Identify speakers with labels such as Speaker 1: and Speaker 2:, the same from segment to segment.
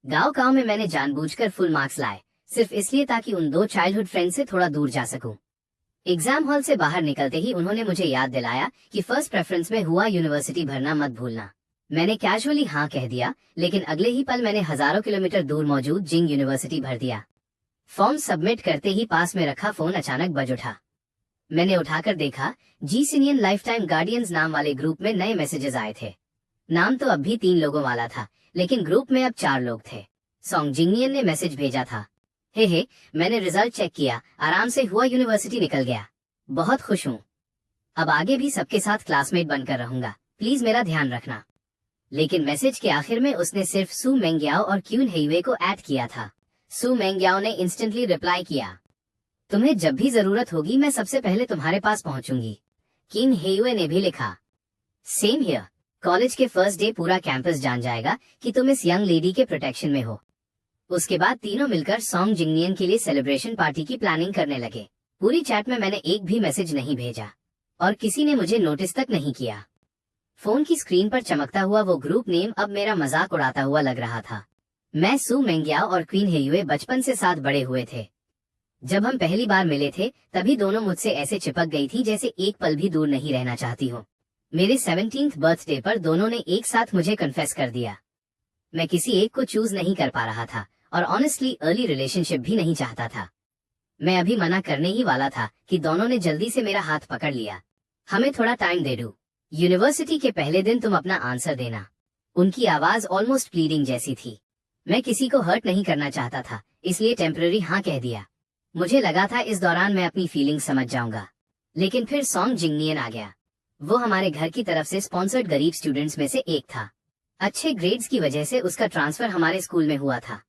Speaker 1: गांव गांव में मैंने जानबूझकर फुल मार्क्स लाए, सिर्फ इसलिए ताकि उन दो चाइल्डहुड फ्रेंड से थोड़ा दूर जा सकूं। एग्जाम हॉल से बाहर निकलते ही उन्होंने मुझे याद दिलाया कि फर्स्ट प्रेफरेंस में हुआ यूनिवर्सिटी भरना मत भूलना। मैंने कैजुअली हाँ कह दिया, लेकिन अगले ही पल मैंने हजारों किलोमीटर दूर मौजूद जिंग यूनिवर्सिटी भर दिया। फॉर्म सबमिट करते ही पास में रखा फोन अचानक बज उठा। मैंने उठाकर देखा, जी सीनियन लाइफ टाइम गार्डियंस नाम वाले ग्रुप में नए मैसेजेस आए थे। नाम तो अब भी 3 लोगों वाला था, लेकिन ग्रुप में अब 4 लोग थे। सॉन्ग जिंगनियन ने मैसेज भेजा था, हे मैंने रिजल्ट चेक किया, आराम से हुआ, यूनिवर्सिटी निकल गया, बहुत खुश हूँ। अब आगे भी सबके साथ क्लासमेट बनकर रहूंगा, प्लीज मेरा ध्यान रखना। लेकिन मैसेज के आखिर में उसने सिर्फ सू मेंग्याओ और क्यून हेयुए को ऐड किया था। सू मेंग्याओ ने इंस्टेंटली रिप्लाई किया, तुम्हें जब भी जरूरत होगी मैं सबसे पहले तुम्हारे पास पहुंचूंगी। किन हेयुए ने भी लिखा, सेम हियर, कॉलेज के फर्स्ट डे पूरा कैंपस जान जाएगा कि तुम इस यंग लेडी के प्रोटेक्शन में हो। उसके बाद तीनों मिलकर सॉन्ग जिंगनियन के लिए सेलिब्रेशन पार्टी की प्लानिंग करने लगे। पूरी चैट में मैंने एक भी मैसेज नहीं भेजा और किसी ने मुझे नोटिस तक नहीं किया। फोन की स्क्रीन पर चमकता हुआ वो ग्रुप नेम अब मेरा मजाक उड़ाता हुआ लग रहा था। मैं सू मेंग्याओ और क्वीन हेयुए बचपन से साथ बड़े हुए थे। जब हम पहली बार मिले थे तभी दोनों मुझसे ऐसे चिपक गई थी जैसे एक पल भी दूर नहीं रहना चाहती हो। मेरे 17th बर्थडे पर दोनों ने एक साथ मुझे कन्फेस कर दिया। मैं किसी एक को चूज नहीं कर पा रहा था और ऑनेस्टली अर्ली रिलेशनशिप भी नहीं चाहता था। मैं अभी मना करने ही वाला था कि दोनों ने जल्दी से मेरा हाथ पकड़ लिया। हमें थोड़ा टाइम दे दो, यूनिवर्सिटी के पहले दिन तुम अपना आंसर देना। उनकी आवाज ऑलमोस्ट प्लीडिंग जैसी थी। मैं किसी को हर्ट नहीं करना चाहता था, इसलिए टेम्पररी हाँ कह दिया। मुझे लगा था इस दौरान मैं अपनी फीलिंग समझ जाऊंगा, लेकिन फिर सॉन्ग जिंगनियन आ गया। वो हमारे घर की तरफ से स्पॉन्सर्ड गरीब स्टूडेंट्स में से एक था। अच्छे ग्रेड्स की वजह से उसका ट्रांसफर हमारे स्कूल में हुआ था।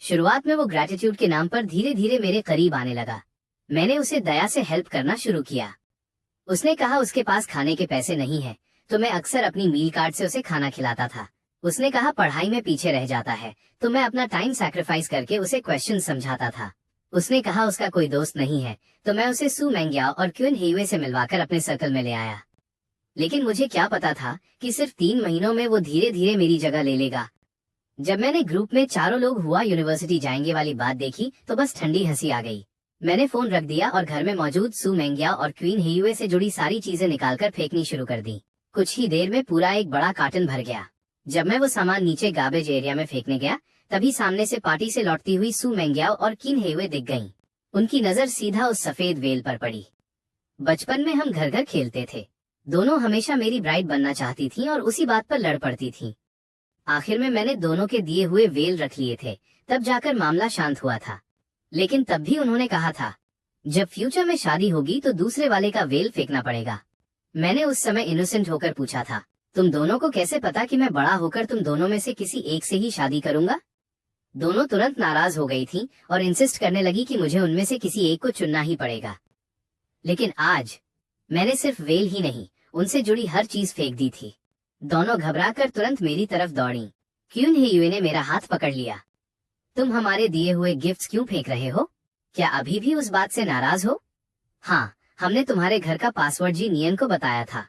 Speaker 1: शुरुआत में वो ग्रेटिट्यूड के नाम पर धीरे धीरे मेरे करीब आने लगा। मैंने उसे दया से हेल्प करना शुरू किया। उसने कहा उसके पास खाने के पैसे नहीं है, तो मैं अक्सर अपनी मील कार्ड से उसे खाना खिलाता था। उसने कहा पढ़ाई में पीछे रह जाता है, तो मैं अपना टाइम सैक्रिफाइस करके उसे क्वेश्चन समझाता था। उसने कहा उसका कोई दोस्त नहीं है, तो मैं उसे सू मेंग्याओ और क्यून हेयुए से मिलवाकर अपने सर्कल में ले आया। लेकिन मुझे क्या पता था कि सिर्फ 3 महीनों में वो धीरे धीरे मेरी जगह ले लेगा। जब मैंने ग्रुप में चारों लोग हुआ यूनिवर्सिटी जाएंगे वाली बात देखी तो बस ठंडी हंसी आ गई। मैंने फोन रख दिया और घर में मौजूद सू मेंग्याओ और क्वीन हेयुए से जुड़ी सारी चीजें निकालकर फेंकनी शुरू कर दी। कुछ ही देर में पूरा एक बड़ा कार्टन भर गया। जब मैं वो सामान नीचे गार्बेज एरिया में फेंकने गया तभी सामने से पार्टी से लौटती हुई सू मेंग्याओ और किन हेयुए दिख गईं। उनकी नजर सीधा उस सफेद वेल पर पड़ी। बचपन में हम घर घर खेलते थे। दोनों हमेशा मेरी ब्राइड बनना चाहती थीं और उसी बात पर लड़ पड़ती थीं। आखिर में मैंने दोनों के दिए हुए वेल रख लिए थे, तब जाकर मामला शांत हुआ था। लेकिन तब भी उन्होंने कहा था, जब फ्यूचर में शादी होगी तो दूसरे वाले का वेल फेंकना पड़ेगा। मैंने उस समय इनोसेंट होकर पूछा था, तुम दोनों को कैसे पता कि मैं बड़ा होकर तुम दोनों में से किसी एक से ही शादी करूंगा? दोनों तुरंत नाराज हो गई थी और इंसिस्ट करने लगी कि मुझे उनमें से किसी एक को चुनना ही पड़ेगा। लेकिन आज मैंने सिर्फ वेल ही नहीं, उनसे जुड़ी हर चीज फेंक दी थी। दोनों घबराकर तुरंत मेरी तरफ दौड़ी। क्यून हेयुए ने मेरा हाथ पकड़ लिया। तुम हमारे दिए हुए गिफ्ट्स क्यों फेंक रहे हो? क्या अभी भी उस बात से नाराज हो? हाँ, हमने तुम्हारे घर का पासवर्ड जी नियन को बताया था,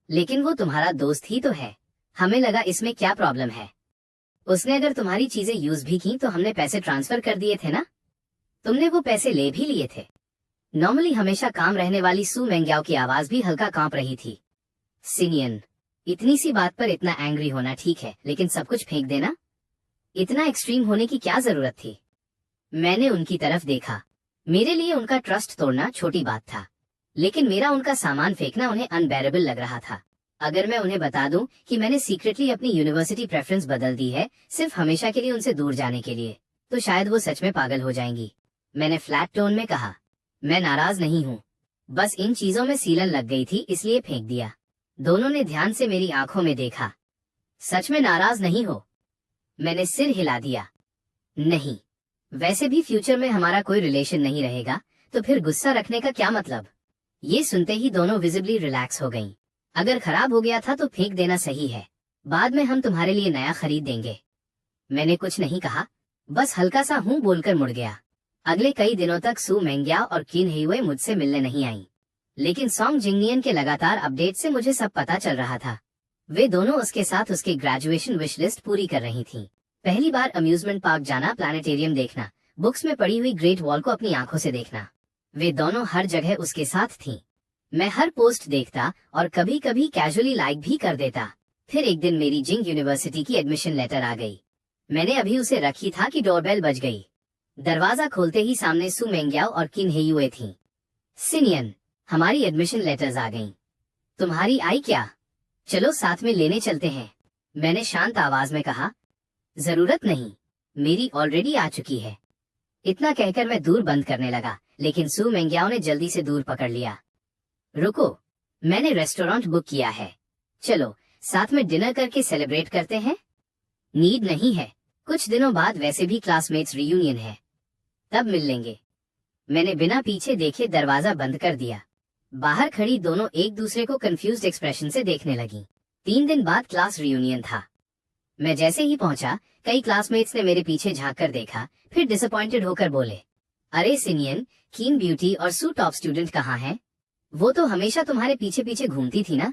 Speaker 1: लेकिन वो तुम्हारा दोस्त ही तो है। हमें लगा इसमें क्या प्रॉब्लम है। उसने अगर तुम्हारी चीजें यूज भी की तो हमने पैसे ट्रांसफर कर दिए थे ना। तुमने वो पैसे ले भी लिए थे। नॉर्मली हमेशा काम रहने वाली सू मेंग्याओ की आवाज भी हल्का कांप रही थी। सिनियन, इतनी सी बात पर इतना एंग्री होना ठीक है, लेकिन सब कुछ फेंक देना, इतना एक्सट्रीम होने की क्या जरूरत थी? मैंने उनकी तरफ देखा। मेरे लिए उनका ट्रस्ट तोड़ना छोटी बात था, लेकिन मेरा उनका सामान फेंकना उन्हें अनबेरेबल लग रहा था। अगर मैं उन्हें बता दूं कि मैंने सीक्रेटली अपनी यूनिवर्सिटी प्रेफरेंस बदल दी है सिर्फ हमेशा के लिए उनसे दूर जाने के लिए, तो शायद वो सच में पागल हो जाएंगी। मैंने फ्लैट टोन में कहा, मैं नाराज नहीं हूँ, बस इन चीजों में सीलन लग गई थी इसलिए फेंक दिया। दोनों ने ध्यान से मेरी आंखों में देखा। सच में नाराज नहीं हो? मैंने सिर हिला दिया। नहीं, वैसे भी फ्यूचर में हमारा कोई रिलेशन नहीं रहेगा, तो फिर गुस्सा रखने का क्या मतलब? ये सुनते ही दोनों विजिबली रिलैक्स हो गईं। अगर खराब हो गया था तो फेंक देना सही है, बाद में हम तुम्हारे लिए नया खरीद देंगे। मैंने कुछ नहीं कहा, बस हल्का सा हूँ बोलकर मुड़ गया। अगले कई दिनों तक सू मेंग्याओ और किन हेयुए मुझसे मिलने नहीं आई, लेकिन सॉन्ग जिंगनियन के लगातार अपडेट से मुझे सब पता चल रहा था। वे दोनों उसके साथ उसके ग्रेजुएशन विश लिस्ट पूरी कर रही थीं। पहली बार अम्यूजमेंट पार्क जाना, प्लानिटेरियम देखना, बुक्स में पड़ी हुई ग्रेट वॉल को अपनी आंखों से देखना, वे दोनों हर जगह उसके साथ थीं। मैं हर पोस्ट देखता और कभी कभी कैजुअली लाइक भी कर देता। फिर एक दिन मेरी जिंग यूनिवर्सिटी की एडमिशन लेटर आ गई। मैंने अभी उसे रखी था कि डोरबेल बज गई। दरवाजा खोलते ही सामने सू मेंग्याओ और किन हेयुए थीं। सिनियन, हमारी एडमिशन लेटर्स आ गईं। तुम्हारी आई क्या? चलो साथ में लेने चलते हैं, मैंने शांत आवाज में कहा। जरूरत नहीं, मेरी ऑलरेडी आ चुकी है। इतना कहकर मैं दूर बंद करने लगा, लेकिन सू मेंग्याओ ने जल्दी से दूर पकड़ लिया। रुको, मैंने रेस्टोरेंट बुक किया है, चलो साथ में डिनर करके सेलिब्रेट करते हैं। नीड नहीं है, कुछ दिनों बाद वैसे भी क्लासमेट्स रियूनियन है, तब मिल लेंगे। मैंने बिना पीछे देखे दरवाजा बंद कर दिया। बाहर खड़ी दोनों एक दूसरे को कंफ्यूज्ड एक्सप्रेशन से देखने लगी। 3 दिन बाद क्लास रियूनियन था। मैं जैसे ही पहुंचा, कई क्लासमेट्स ने मेरे पीछे झांक कर देखा, फिर डिसअपॉइंटेड होकर बोले, अरे सिनियन, कीन ब्यूटी और सू टॉप स्टूडेंट कहाँ हैं? वो तो हमेशा तुम्हारे पीछे पीछे घूमती थी ना।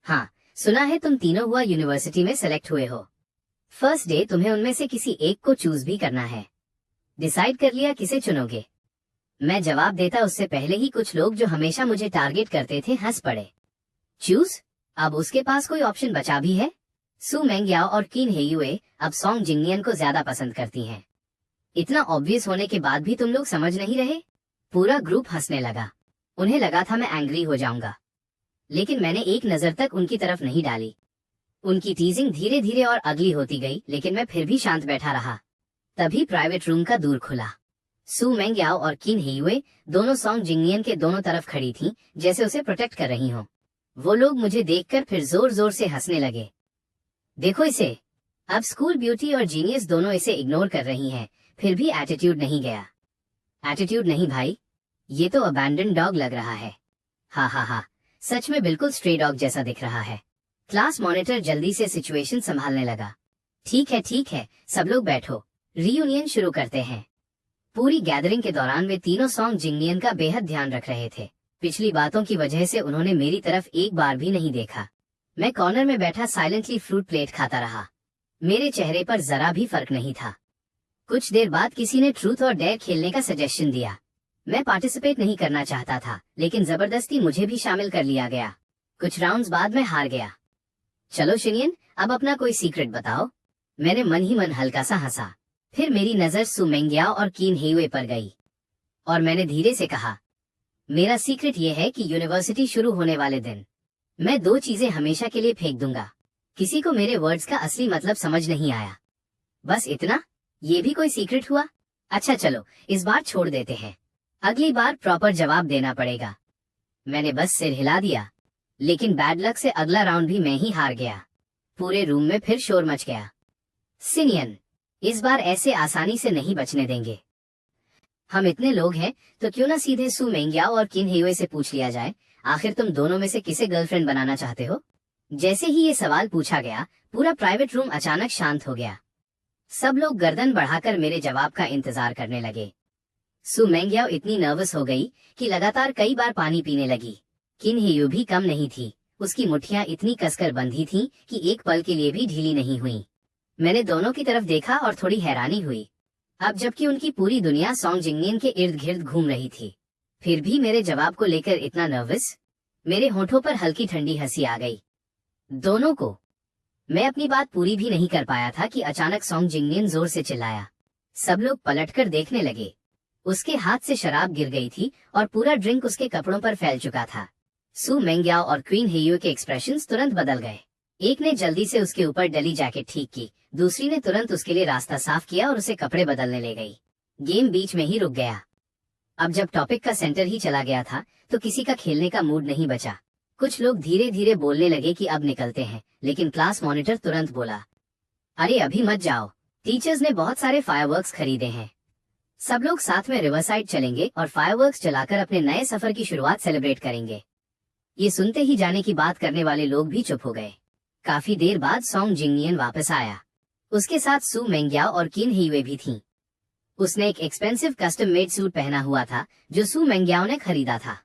Speaker 1: हाँ, सुना है तुम तीनों हुआ यूनिवर्सिटी में सेलेक्ट हुए हो। फर्स्ट डे तुम्हें उनमें से किसी एक को चूज भी करना है। डिसाइड कर लिया किसे चुनोगे? मैं जवाब देता उससे पहले ही कुछ लोग जो हमेशा मुझे टारगेट करते थे हंस पड़े। चूज? अब उसके पास कोई ऑप्शन बचा भी है? सू मेंग्याओ और किन हेयुए अब सॉन्ग जिंगनियन को ज्यादा पसंद करती हैं। इतना ऑब्वियस होने के बाद भी तुम लोग समझ नहीं रहे? पूरा ग्रुप हंसने लगा। उन्हें लगा था मैं एंग्री हो जाऊंगा, लेकिन मैंने एक नजर तक उनकी तरफ नहीं डाली। उनकी टीजिंग धीरे धीरे और अगली होती गई, लेकिन मैं फिर भी शांत बैठा रहा। तभी प्राइवेट रूम का दूर खुला। सू मेंग्याओ और किन हेयुए दोनों सॉन्ग जिंगनियन के दोनों तरफ खड़ी थीं, जैसे उसे प्रोटेक्ट कर रही हों। वो लोग मुझे देखकर फिर जोर जोर से हंसने लगे। देखो इसे, अब स्कूल ब्यूटी और जीनियस दोनों इसे इग्नोर कर रही हैं, फिर भी एटीट्यूड नहीं गया। एटीट्यूड नहीं भाई, ये तो अबैंडन डॉग लग रहा है। हा हा हा, सच में बिल्कुल स्ट्रे डॉग जैसा दिख रहा है। क्लास मॉनिटर जल्दी से सिचुएशन संभालने लगा। ठीक है, सब लोग बैठो, रीयूनियन शुरू करते हैं। पूरी गैदरिंग के दौरान वे तीनों सॉन्ग जिंगनियन का बेहद ध्यान रख रहे थे। पिछली बातों की वजह से उन्होंने मेरी तरफ एक बार भी नहीं देखा। मैं कॉर्नर में बैठा साइलेंटली फ्रूट प्लेट खाता रहा। मेरे चेहरे पर जरा भी फर्क नहीं था। कुछ देर बाद किसी ने ट्रूथ और डेयर खेलने का सजेशन दिया। मैं पार्टिसिपेट नहीं करना चाहता था, लेकिन जबरदस्ती मुझे भी शामिल कर लिया गया। कुछ राउंड्स बाद मैं हार गया। चलो शिनियन, अब अपना कोई सीक्रेट बताओ। मैंने मन ही मन हल्का सा हंसा। फिर मेरी नजर सू मेंग्याओ और किन हेयुए पर गई और मैंने धीरे से कहा, मेरा सीक्रेट ये है कि यूनिवर्सिटी शुरू होने वाले दिन मैं 2 चीजें हमेशा के लिए फेंक दूंगा। किसी को मेरे वर्ड्स का असली मतलब समझ नहीं आया। बस इतना? ये भी कोई सीक्रेट हुआ? अच्छा चलो, इस बार छोड़ देते हैं, अगली बार प्रॉपर जवाब देना पड़ेगा। मैंने बस सिर हिला दिया। लेकिन बैड लक से अगला राउंड भी मैं ही हार गया। पूरे रूम में फिर शोर मच गया। सिनियन, इस बार ऐसे आसानी से नहीं बचने देंगे। हम इतने लोग हैं तो क्यों ना सीधे सू मेंग्याओ और किन हेयुए से पूछ लिया जाए, आखिर तुम दोनों में से किसे गर्लफ्रेंड बनाना चाहते हो? जैसे ही ये सवाल पूछा गया, पूरा प्राइवेट रूम अचानक शांत हो गया। सब लोग गर्दन बढ़ाकर मेरे जवाब का इंतजार करने लगे। सू मेंग्याओ इतनी नर्वस हो गई कि लगातार कई बार पानी पीने लगी। किन हेयु भी कम नहीं थी, उसकी मुट्ठियां इतनी कसकर बंधी थीं कि एक पल के लिए भी ढीली नहीं हुई। मैंने दोनों की तरफ देखा और थोड़ी हैरानी हुई। अब जबकि उनकी पूरी दुनिया सॉन्ग जिंगनियन के इर्द गिर्द घूम रही थी, फिर भी मेरे जवाब को लेकर इतना नर्वस। मेरे होठों पर हल्की ठंडी हंसी आ गई। दोनों को। मैं अपनी बात पूरी भी नहीं कर पाया था कि अचानक सॉन्ग जिंगनियन जोर से चिल्लाया। सब लोग पलटकर देखने लगे। उसके हाथ से शराब गिर गई थी और पूरा ड्रिंक उसके कपड़ों पर फैल चुका था। सू मेंग्याओ और क्वीन हेयु के एक्सप्रेशंस तुरंत बदल गए। एक ने जल्दी से उसके ऊपर डली जैकेट ठीक की, दूसरी ने तुरंत उसके लिए रास्ता साफ किया और उसे कपड़े बदलने ले गई। गेम बीच में ही रुक गया। अब जब टॉपिक का सेंटर ही चला गया था तो किसी का खेलने का मूड नहीं बचा। कुछ लोग धीरे धीरे बोलने लगे कि अब निकलते हैं, लेकिन क्लास मॉनिटर तुरंत बोला, अरे अभी मत जाओ, टीचर्स ने बहुत सारे फायरवर्क्स खरीदे हैं। सब लोग साथ में रिवरसाइड चलेंगे और फायरवर्क्स जलाकर अपने नए सफर की शुरुआत सेलिब्रेट करेंगे। ये सुनते ही जाने की बात करने वाले लोग भी चुप हो गए। काफी देर बाद सॉन्ग जिंगनियन वापस आया। उसके साथ सू मेंग्याओ और किन हेयुए भी थीं। उसने एक एक्सपेंसिव कस्टम मेड सूट पहना हुआ था जो सू मेंग्याओ ने खरीदा था,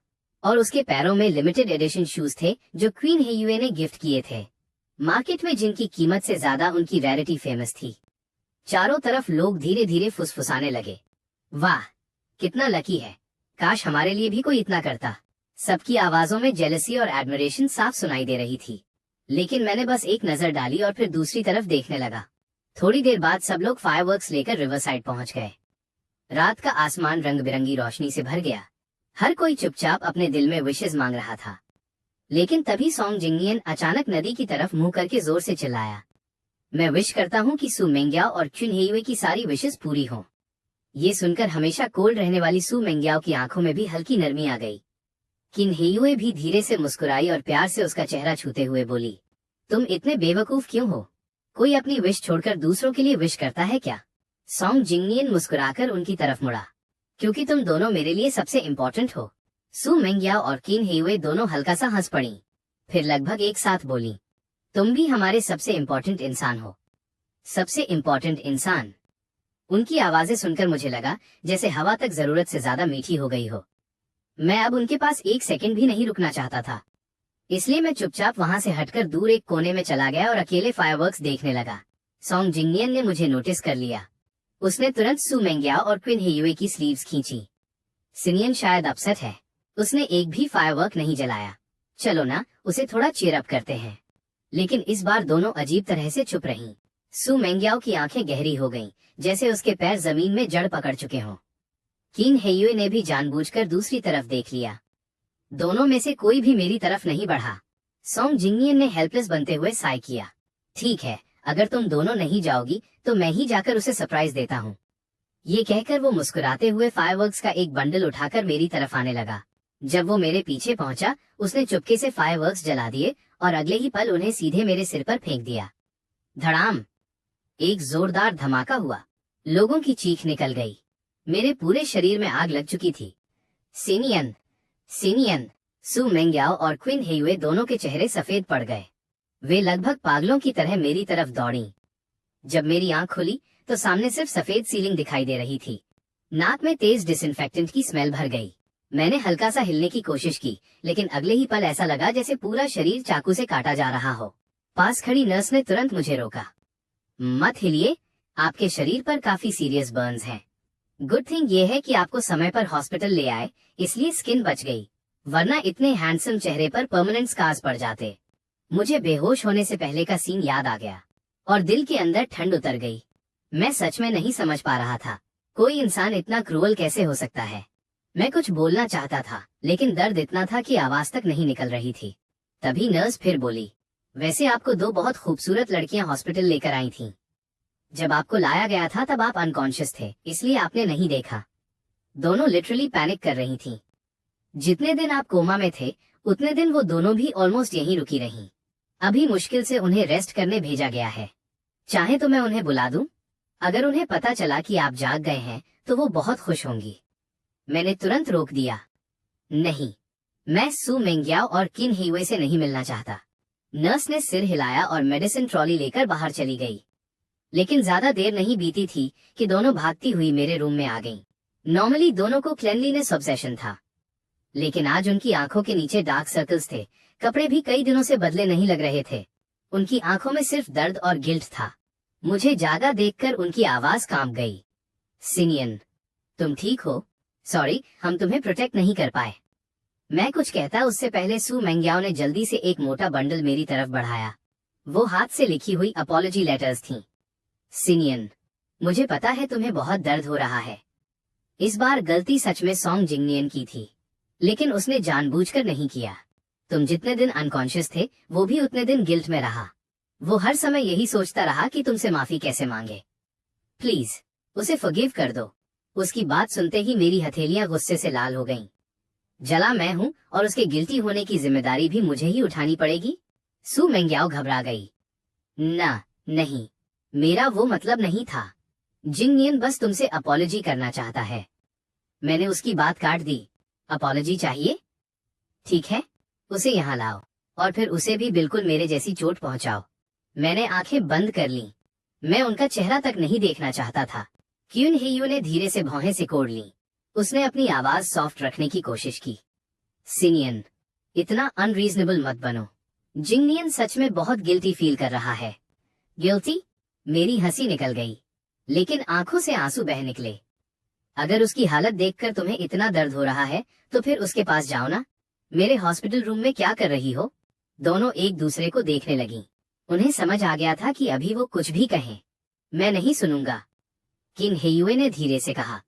Speaker 1: और उसके पैरों में लिमिटेड एडिशन शूज थे जो क्वीन हेयुए ने गिफ्ट किए थे, मार्केट में जिनकी कीमत से ज्यादा उनकी रैरिटी फेमस थी। चारों तरफ लोग धीरे धीरे फुसफुसाने लगे। वाह, कितना लकी है, काश हमारे लिए भी कोई इतना करता। सबकी आवाजों में जेलसी और एडमिरेशन साफ सुनाई दे रही थी। लेकिन मैंने बस एक नजर डाली और फिर दूसरी तरफ देखने लगा। थोड़ी देर बाद सब लोग फायरवर्क्स लेकर रिवर साइड पहुंच गए। रात का आसमान रंग बिरंगी रोशनी से भर गया। हर कोई चुपचाप अपने दिल में विशेस मांग रहा था। लेकिन तभी सॉन्ग जिंगनियन अचानक नदी की तरफ मुंह करके जोर से चिल्लाया, मैं विश करता हूँ कि सू मेंग्याओ और चुन हेयुए की सारी विशेस पूरी हों। ये सुनकर हमेशा कोल्ड रहने वाली सू मेंग्याओ की आंखों में भी हल्की नरमी आ गई। किन हेयुए भी धीरे से मुस्कुराई और प्यार से उसका चेहरा छूते हुए बोली, तुम इतने बेवकूफ क्यों हो? कोई अपनी विश छोड़कर दूसरों के लिए विश करता है क्या? सॉन्ग जिंगनियन मुस्कुराकर उनकी तरफ मुड़ा, क्योंकि तुम दोनों मेरे लिए सबसे इम्पोर्टेंट हो। सू मेंग्याओ और किन हेयुए दोनों हल्का सा हंस पड़ी, फिर लगभग एक साथ बोली, तुम भी हमारे सबसे इम्पोर्टेंट इंसान हो। सबसे इम्पोर्टेंट इंसान? उनकी आवाजें सुनकर मुझे लगा जैसे हवा तक जरूरत से ज्यादा मीठी हो गई हो। मैं अब उनके पास एक सेकंड भी नहीं रुकना चाहता था, इसलिए मैं चुपचाप वहां से हटकर दूर एक कोने में चला गया और अकेले फायरवर्क्स देखने लगा। सॉन्ग जिंगनियन ने मुझे नोटिस कर लिया। उसने तुरंत सू मेंग्याओ और क्विन हेयुए की स्लीव्स खींची। सिनियन शायद अपसेट है, उसने एक भी फायरवर्क नहीं जलाया। चलो ना, उसे थोड़ा चीयर अप करते हैं। लेकिन इस बार दोनों अजीब तरह से चुप रहीं। सू मेंग्याओ की आंखें गहरी हो गईं, जैसे उसके पैर जमीन में जड़ पकड़ चुके हों। किन हेयुए ने भी जानबूझकर दूसरी तरफ देख लिया। दोनों में से कोई भी मेरी तरफ नहीं बढ़ा। सॉन्ग जिंगनियन ने हेल्पलेस बनते हुए साय किया, ठीक है, अगर तुम दोनों नहीं जाओगी तो मैं ही जाकर उसे सरप्राइज देता हूँ। ये कहकर वो मुस्कुराते हुए फायरवर्क्स का एक बंडल उठाकर मेरी तरफ आने लगा। जब वो मेरे पीछे पहुंचा, उसने चुपके से फायरवर्क्स जला दिए और अगले ही पल उन्हें सीधे मेरे सिर पर फेंक दिया। धड़ाम! एक जोरदार धमाका हुआ। लोगों की चीख निकल गई। मेरे पूरे शरीर में आग लग चुकी थी। सिनियन, सिनियन! सू मेंग्याओ और क्विन हेयुए दोनों के चेहरे सफेद पड़ गए। वे लगभग पागलों की तरह मेरी तरफ दौड़ी। जब मेरी आंख खुली तो सामने सिर्फ सफेद सीलिंग दिखाई दे रही थी। नाक में तेज डिसइंफेक्टेंट की स्मेल भर गई। मैंने हल्का सा हिलने की कोशिश की, लेकिन अगले ही पल ऐसा लगा जैसे पूरा शरीर चाकू से काटा जा रहा हो। पास खड़ी नर्स ने तुरंत मुझे रोका। मत हिलिए, आपके शरीर पर काफी सीरियस बर्न्स हैं। गुड थिंग ये है कि आपको समय पर हॉस्पिटल ले आए, इसलिए स्किन बच गई, वरना इतने हैंडसम चेहरे पर परमानेंट स्कार्स पड़ जाते। मुझे बेहोश होने से पहले का सीन याद आ गया और दिल के अंदर ठंड उतर गई। मैं सच में नहीं समझ पा रहा था, कोई इंसान इतना क्रूअल कैसे हो सकता है। मैं कुछ बोलना चाहता था, लेकिन दर्द इतना था कि आवाज तक नहीं निकल रही थी। तभी नर्स फिर बोली, वैसे आपको दो बहुत खूबसूरत लड़कियां हॉस्पिटल लेकर आई थीं। जब आपको लाया गया था तब आप अनकॉन्शियस थे, इसलिए आपने नहीं देखा। दोनों लिटरली पैनिक कर रही थीं। जितने दिन आप कोमा में थे, उतने दिन वो दोनों भी ऑलमोस्ट यहीं रुकी रहीं। अभी मुश्किल से उन्हें रेस्ट करने भेजा गया है। चाहे तो मैं उन्हें बुला दूं? अगर उन्हें पता चला कि आप जाग गए हैं तो वो बहुत खुश होंगी। मैंने तुरंत रोक दिया, नहीं, मैं सू मेंग्याओ और किन हेयुए से नहीं मिलना चाहता। नर्स ने सिर हिलाया और मेडिसिन ट्रॉली लेकर बाहर चली गई। लेकिन ज्यादा देर नहीं बीती थी कि दोनों भागती हुई मेरे रूम में आ गईं। नॉर्मली दोनों को क्लेanलीनेस ऑब्सेशन था, लेकिन आज उनकी आंखों के नीचे डार्क सर्कल्स थे। कपड़े भी कई दिनों से बदले नहीं लग रहे थे। उनकी आंखों में सिर्फ दर्द और गिल्ट था। मुझे जागा देखकर उनकी आवाज कांप गई। सिनियन, तुम ठीक हो? सॉरी, हम तुम्हें प्रोटेक्ट नहीं कर पाए। मैं कुछ कहता उससे पहले सू मेंग्याओ ने जल्दी से एक मोटा बंडल मेरी तरफ बढ़ाया। वो हाथ से लिखी हुई अपॉलॉजी लेटर्स थीं। सिनियन, मुझे पता है तुम्हें बहुत दर्द हो रहा है। इस बार गलती सच में सॉन्ग जिंगनियन की थी, लेकिन उसने जानबूझकर नहीं किया। तुम जितने दिन अनकॉन्शियस थे, वो भी उतने दिन गिल्ट में रहा। वो हर समय यही सोचता रहा कि तुमसे माफी कैसे मांगे। प्लीज, उसे फॉरगिव कर दो। उसकी बात सुनते ही मेरी हथेलियां गुस्से से लाल हो गईं। जला मैं हूं और उसके गिल्टी होने की जिम्मेदारी भी मुझे ही उठानी पड़ेगी? सू मेंग्याओ घबरा गई। ना, नहीं, मेरा वो मतलब नहीं था। जिंगनियन बस तुमसे अपॉलॉजी करना चाहता है। मैंने उसकी बात काट दी। अपॉलॉजी चाहिए? ठीक है, उसे यहाँ लाओ और फिर उसे भी बिल्कुल मेरे जैसी चोट पहुंचाओ। मैंने आंखें बंद कर ली। मैं उनका चेहरा तक नहीं देखना चाहता था। क्यून हेयू ने धीरे से भौहें सिकोड़ ली। उसने अपनी आवाज सॉफ्ट रखने की कोशिश की। सिनियन, इतना अनरीजनेबल मत बनो। जिंगनियन सच में बहुत गिल्टी फील कर रहा है। गिल्टी? मेरी हंसी निकल गई। लेकिन आंखों से आंसू बह निकले। अगर उसकी हालत देखकर तुम्हें इतना दर्द हो रहा है तो फिर उसके पास जाओ ना। मेरे हॉस्पिटल रूम में क्या कर रही हो? दोनों एक दूसरे को देखने लगी। उन्हें समझ आ गया था कि अभी वो कुछ भी कहें, मैं नहीं सुनूंगा। किन हेयुए ने धीरे से कहा,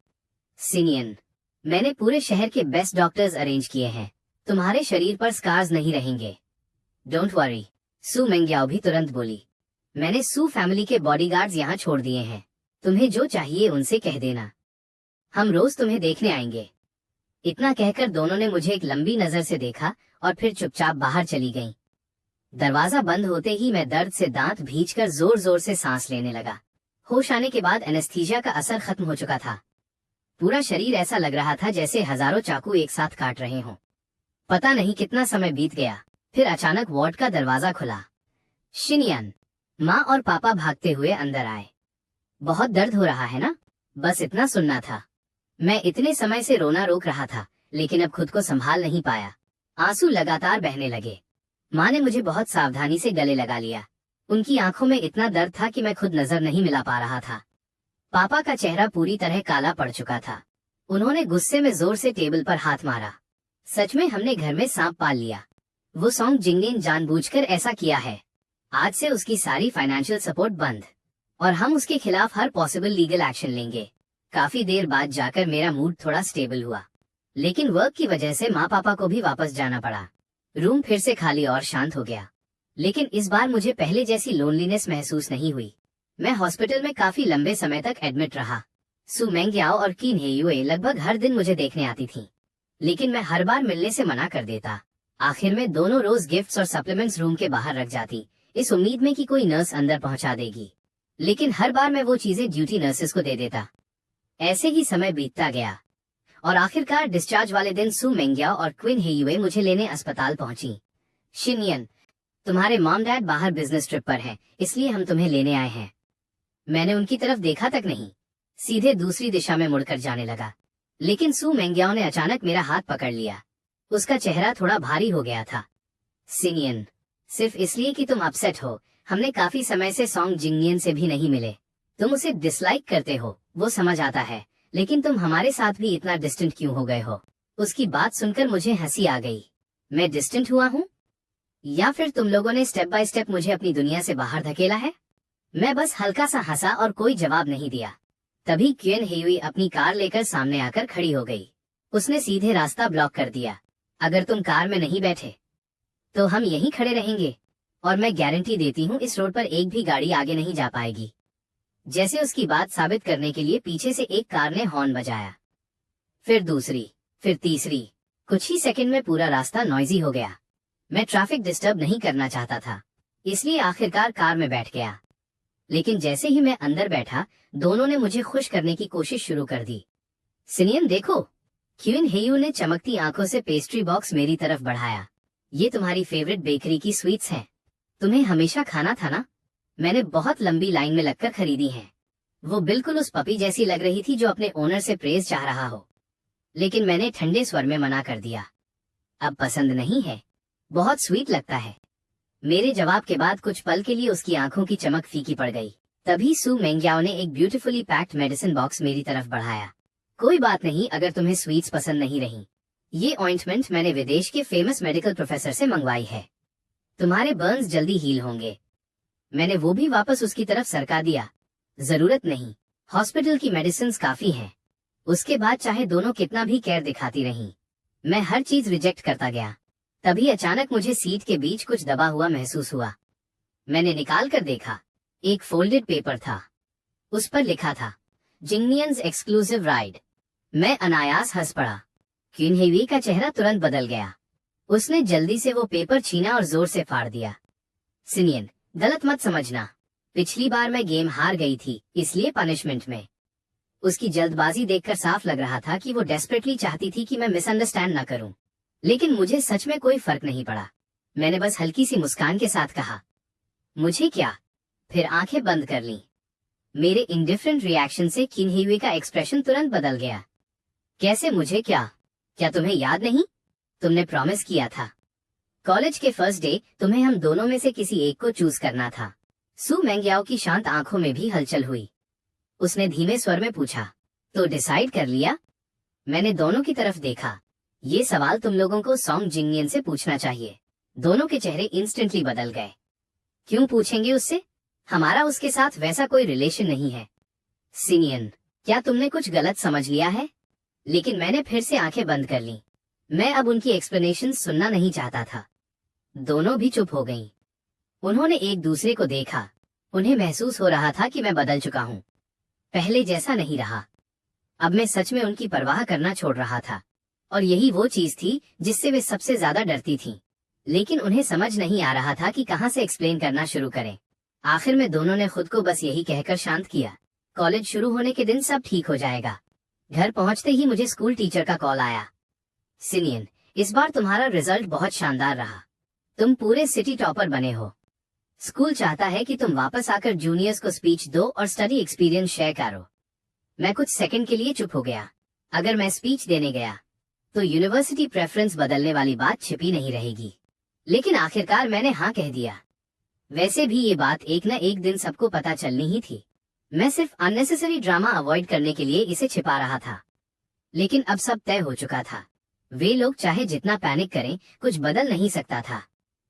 Speaker 1: सिनियन, मैंने पूरे शहर के बेस्ट डॉक्टर्स अरेंज किए हैं, तुम्हारे शरीर पर स्कार्स नहीं रहेंगे। Don't worry. सू मेंग्याओ भी तुरंत बोली, मैंने सू फैमिली के बॉडीगार्ड्स यहाँ छोड़ दिए हैं, तुम्हें जो चाहिए उनसे कह देना, हम रोज तुम्हें देखने आएंगे। इतना कहकर दोनों ने मुझे एक लंबी नजर से देखा और फिर चुपचाप बाहर चली गईं। दरवाजा बंद होते ही मैं दर्द से दांत भींचकर जोर जोर से सांस लेने लगा। होश आने के बाद एनेस्थीसिया का असर खत्म हो चुका था। पूरा शरीर ऐसा लग रहा था जैसे हजारों चाकू एक साथ काट रहे हों। पता नहीं कितना समय बीत गया, फिर अचानक वार्ड का दरवाजा खुला। शिनयान, माँ और पापा भागते हुए अंदर आए। बहुत दर्द हो रहा है ना? बस इतना सुनना था। मैं इतने समय से रोना रोक रहा था, लेकिन अब खुद को संभाल नहीं पाया। आंसू लगातार बहने लगे। माँ ने मुझे बहुत सावधानी से गले लगा लिया। उनकी आंखों में इतना दर्द था कि मैं खुद नजर नहीं मिला पा रहा था। पापा का चेहरा पूरी तरह काला पड़ चुका था। उन्होंने गुस्से में जोर से टेबल पर हाथ मारा। सच में हमने घर में सांप पाल लिया। वो सॉन्ग जिंगने जानबूझकर ऐसा किया है। आज से उसकी सारी फाइनेंशियल सपोर्ट बंद, और हम उसके खिलाफ हर पॉसिबल लीगल एक्शन लेंगे। काफी देर बाद जाकर मेरा मूड थोड़ा स्टेबल हुआ, लेकिन वर्क की वजह से माँ पापा को भी वापस जाना पड़ा। रूम फिर से खाली और शांत हो गया, लेकिन इस बार मुझे पहले जैसी लोनलीनेस महसूस नहीं हुई। मैं हॉस्पिटल में काफी लंबे समय तक एडमिट रहा। सू मेंग्याओ और किन हेयुए लगभग हर दिन मुझे देखने आती थी, लेकिन मैं हर बार मिलने से मना कर देता। आखिर में दोनों रोज गिफ्ट्स और सप्लीमेंट्स रूम के बाहर रख जाती, इस उम्मीद में कि कोई नर्स अंदर पहुंचा देगी, लेकिन हर बार मैं वो चीजें ड्यूटी नर्सेस को दे देता। ऐसे ही समय बीतता गया और आखिरकार डिस्चार्ज वाले दिन सू मेंग्याओ और क्विन हेयुए मुझे लेने अस्पताल पहुंची। शिनयन, तुम्हारे मॉम डैड बाहर बिजनेस ट्रिप पर हैं, इसलिए हम तुम्हें लेने आए हैं। मैंने उनकी तरफ देखा तक नहीं, सीधे दूसरी दिशा में मुड़कर जाने लगा, लेकिन सू मेंग्याओ ने अचानक मेरा हाथ पकड़ लिया। उसका चेहरा थोड़ा भारी हो गया था। सिनियन, सिर्फ इसलिए कि तुम अपसेट हो, हमने काफी समय से सॉन्ग जिंगनियन से भी नहीं मिले। तुम उसे डिसलाइक करते हो, वो समझ आता है, लेकिन तुम हमारे साथ भी इतना डिस्टेंट क्यों हो गए हो? उसकी बात सुनकर मुझे हंसी आ गई। मैं डिस्टेंट हुआ हूँ? या फिर तुम लोगों ने स्टेप बाय स्टेप मुझे अपनी दुनिया से बाहर धकेला है? मैं बस हल्का सा हंसा और कोई जवाब नहीं दिया। तभी क्विन हेयुई अपनी कार लेकर सामने आकर खड़ी हो गई। उसने सीधे रास्ता ब्लॉक कर दिया। अगर तुम कार में नहीं बैठे तो हम यहीं खड़े रहेंगे, और मैं गारंटी देती हूँ इस रोड पर एक भी गाड़ी आगे नहीं जा पाएगी। जैसे उसकी बात साबित करने के लिए पीछे से एक कार ने हॉर्न बजाया, फिर दूसरी, फिर तीसरी। कुछ ही सेकंड में पूरा रास्ता नॉइजी हो गया। मैं ट्रैफिक डिस्टर्ब नहीं करना चाहता था, इसलिए आखिरकार कार में बैठ गया। लेकिन जैसे ही मैं अंदर बैठा, दोनों ने मुझे खुश करने की कोशिश शुरू कर दी। सिनियन देखो, क्विन हेयू ने चमकती आंखों से पेस्ट्री बॉक्स मेरी तरफ बढ़ाया। ये तुम्हारी फेवरेट बेकरी की स्वीट्स हैं, तुम्हें हमेशा खाना था ना? मैंने बहुत लंबी लाइन में लगकर खरीदी हैं। वो बिल्कुल उस पपी जैसी लग रही थी जो अपने ओनर से प्रेज चाह रहा हो, लेकिन मैंने ठंडे स्वर में मना कर दिया। अब पसंद नहीं है, बहुत स्वीट लगता है। मेरे जवाब के बाद कुछ पल के लिए उसकी आंखों की चमक फीकी पड़ गई। तभी सू मेंग्याओ ने एक ब्यूटीफुली पैक्ड मेडिसिन बॉक्स मेरी तरफ बढ़ाया। कोई बात नहीं अगर तुम्हें स्वीट्स पसंद नहीं रही, ये ऑइंटमेंट मैंने विदेश के फेमस मेडिकल प्रोफेसर से मंगवाई है, तुम्हारे बर्न्स जल्दी हील होंगे। मैंने वो भी वापस उसकी तरफ सरका दिया। जरूरत नहीं, हॉस्पिटल की मेडिसिन काफी हैं। उसके बाद चाहे दोनों कितना भी केयर दिखाती रहीं, मैं हर चीज रिजेक्ट करता गया। तभी अचानक मुझे सीट के बीच कुछ दबा हुआ महसूस हुआ। मैंने निकाल कर देखा, एक फोल्डेड पेपर था। उस पर लिखा था, जिंगनियंस एक्सक्लूसिव राइड। मैं अनायास हंस पड़ा। क्वीन हेवी का चेहरा तुरंत बदल गया। उसने जल्दी से वो पेपर छीना और जोर से फाड़ दिया। सिनियन, गलत मत समझना, पिछली बार मैं गेम हार गई थी, इसलिए पनिशमेंट में। उसकी जल्दबाजी देखकर साफ लग रहा था कि वो डेस्परेटली चाहती थी कि मैं मिसअंडरस्टैंड न करूं, लेकिन मुझे सच में कोई फर्क नहीं पड़ा। मैंने बस हल्की सी मुस्कान के साथ कहा, मुझे क्या? फिर आंखें बंद कर ली। मेरे इंडिफरेंट रिएक्शन से किन्हीवे का एक्सप्रेशन तुरंत बदल गया। कैसे मुझे क्या? क्या तुम्हें याद नहीं? तुमने प्रॉमिस किया था। कॉलेज के फर्स्ट डे तुम्हें हम दोनों में से किसी एक को चूज करना था। सू मेंग्याओ की शांत आंखों में भी हलचल हुई। उसने धीमे स्वर में पूछा। तो डिसाइड कर लिया? मैंने दोनों की तरफ देखा। ये सवाल तुम लोगों को सॉन्ग जिंगनियन से पूछना चाहिए। दोनों के चेहरे इंस्टेंटली बदल गए। क्यों पूछेंगे उससे? हमारा उसके साथ वैसा कोई रिलेशन नहीं है। सिनियन, क्या तुमने कुछ गलत समझ लिया है? लेकिन मैंने फिर से आंखें बंद कर ली। मैं अब उनकी एक्सप्लेनेशन सुनना नहीं चाहता था। दोनों भी चुप हो गईं। उन्होंने एक दूसरे को देखा। उन्हें महसूस हो रहा था कि मैं बदल चुका हूँ। पहले जैसा नहीं रहा। अब मैं सच में उनकी परवाह करना छोड़ रहा था। और यही वो चीज थी जिससे वे सबसे ज्यादा डरती थीं। लेकिन उन्हें समझ नहीं आ रहा था कि कहाँ से एक्सप्लेन करना शुरू करें। आखिर में दोनों ने खुद को बस यही कहकर शांत किया, कॉलेज शुरू होने के दिन सब ठीक हो जाएगा। घर पहुंचते ही मुझे स्कूल टीचर का कॉल आया। सिनियन, इस बार तुम्हारा रिजल्ट बहुत शानदार रहा। तुम पूरे सिटी टॉपर बने हो। स्कूल चाहता है कि तुम वापस आकर जूनियर्स को स्पीच दो और स्टडी एक्सपीरियंस शेयर करो। मैं कुछ सेकंड के लिए चुप हो गया। अगर मैं स्पीच देने गया तो यूनिवर्सिटी प्रेफरेंस बदलने वाली बात छिपी नहीं रहेगी। लेकिन आखिरकार मैंने हाँ कह दिया। वैसे भी ये बात एक न एक दिन सबको पता चलनी ही थी। मैं सिर्फ अननेसेसरी ड्रामा अवॉइड करने के लिए इसे छिपा रहा था। लेकिन अब सब तय हो चुका था। वे लोग चाहे जितना पैनिक करें, कुछ बदल नहीं सकता था।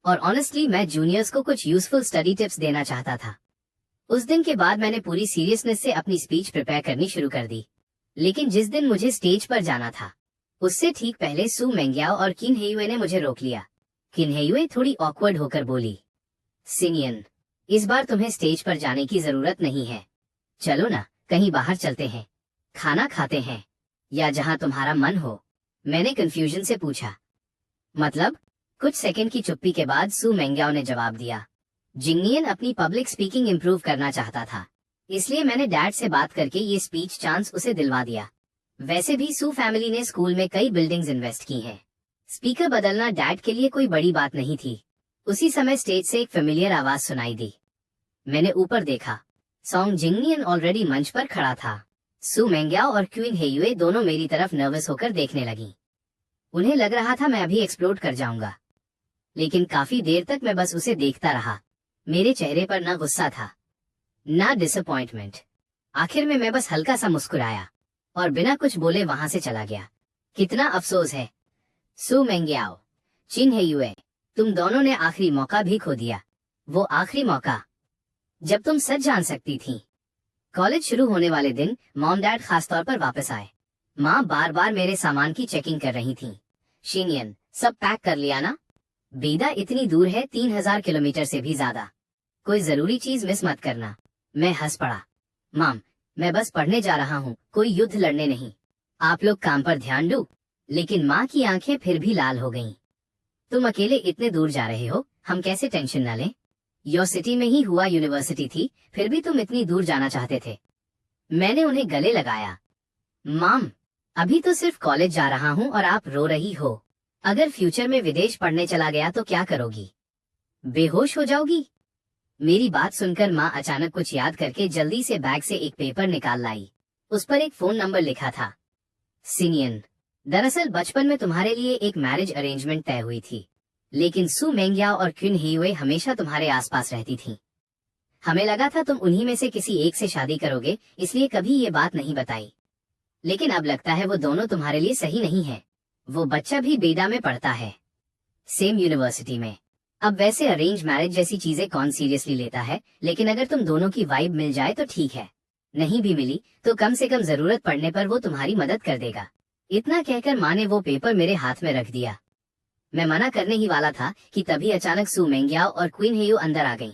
Speaker 1: और ऑनेस्टली मैं जूनियर्स को कुछ यूजफुल स्टडी टिप्स देना चाहता था। उस दिन के बाद मैंने पूरी सीरियसनेस से अपनी स्पीच प्रिपेयर करनी शुरू कर दी। लेकिन जिस दिन मुझे स्टेज पर जाना था, उससे ठीक पहले सू मेंग्याओ और किन हेयुए ने मुझे रोक लिया। किन हेयुए थोड़ी ऑकवर्ड होकर बोली, सिनियन, इस बार तुम्हें स्टेज पर जाने की जरूरत नहीं है। चलो ना, कहीं बाहर चलते हैं, खाना खाते हैं, या जहां तुम्हारा मन हो। मैंने कंफ्यूजन से पूछा। मतलब? कुछ सेकंड की चुप्पी के बाद सू मेंग्याओ ने जवाब दिया, जिंगनियन अपनी पब्लिक स्पीकिंग इंप्रूव करना चाहता था, इसलिए मैंने डैड से बात करके ये स्पीच चांस उसे दिलवा दिया। वैसे भी सू फैमिली ने स्कूल में कई बिल्डिंग्स इन्वेस्ट की हैं। स्पीकर बदलना डैड के लिए कोई बड़ी बात नहीं थी। उसी समय स्टेज से एक फेमिलियर आवाज सुनाई दी। मैंने ऊपर देखा। सॉन्ग जिंगनियन ऑलरेडी मंच पर खड़ा था। सू मेंग्याओ और क्वीन हेयुए दोनों मेरी तरफ नर्वस होकर देखने लगी। उन्हें लग रहा था मैं अभी एक्सप्लोड कर जाऊंगा। लेकिन काफी देर तक मैं बस उसे देखता रहा। मेरे चेहरे पर ना गुस्सा था, ना डिसअपॉइंटमेंट। आखिर में मैं बस हल्का सा मुस्कुराया और बिना कुछ बोले वहां से चला गया। कितना अफसोस है, सू मेंग्याओ, चिन हेयुए, तुम दोनों ने आखिरी मौका भी खो दिया। वो आखिरी मौका जब तुम सच जान सकती थी। कॉलेज शुरू होने वाले दिन मॉम डैड खासतौर पर वापस आए। माँ बार बार मेरे सामान की चेकिंग कर रही थी। शिनियन, सब पैक कर लिया ना? बेदा इतनी दूर है, 3000 किलोमीटर से भी ज्यादा। कोई जरूरी चीज मिस मत करना। मैं हंस पड़ा। माम, मैं बस पढ़ने जा रहा हूँ, कोई युद्ध लड़ने नहीं। आप लोग काम पर ध्यान दो। लेकिन माँ की आंखें फिर भी लाल हो गईं। तुम अकेले इतने दूर जा रहे हो, हम कैसे टेंशन न लें? योर सिटी में ही हुआ यूनिवर्सिटी थी, फिर भी तुम इतनी दूर जाना चाहते थे। मैंने उन्हें गले लगाया। माम, अभी तो सिर्फ कॉलेज जा रहा हूँ और आप रो रही हो। अगर फ्यूचर में विदेश पढ़ने चला गया तो क्या करोगी? बेहोश हो जाओगी? मेरी बात सुनकर माँ अचानक कुछ याद करके जल्दी से बैग से एक पेपर निकाल लाई। उस पर एक फोन नंबर लिखा था। सिनियन, दरअसल बचपन में तुम्हारे लिए एक मैरिज अरेंजमेंट तय हुई थी, लेकिन सू मेंग्याओ और क्विन हेयुए हमेशा तुम्हारे आसपास रहती थीं। हमें लगा था तुम उन्हीं में से किसी एक से शादी करोगे, इसलिए कभी ये बात नहीं बताई। लेकिन अब लगता है वो दोनों तुम्हारे लिए सही नहीं है। वो बच्चा भी बेदा में पढ़ता है, सेम यूनिवर्सिटी में। अब वैसे अरेंज मैरिज जैसी चीजें कौन सीरियसली लेता है, लेकिन अगर तुम दोनों की वाइब मिल जाए तो ठीक है। नहीं भी मिली तो कम से कम जरूरत पड़ने पर वो तुम्हारी मदद कर देगा। इतना कहकर माँ ने वो पेपर मेरे हाथ में रख दिया। मैं मना करने ही वाला था कि तभी अचानक सू मेंग्याओ और क्वीन हेयू अंदर आ गईं।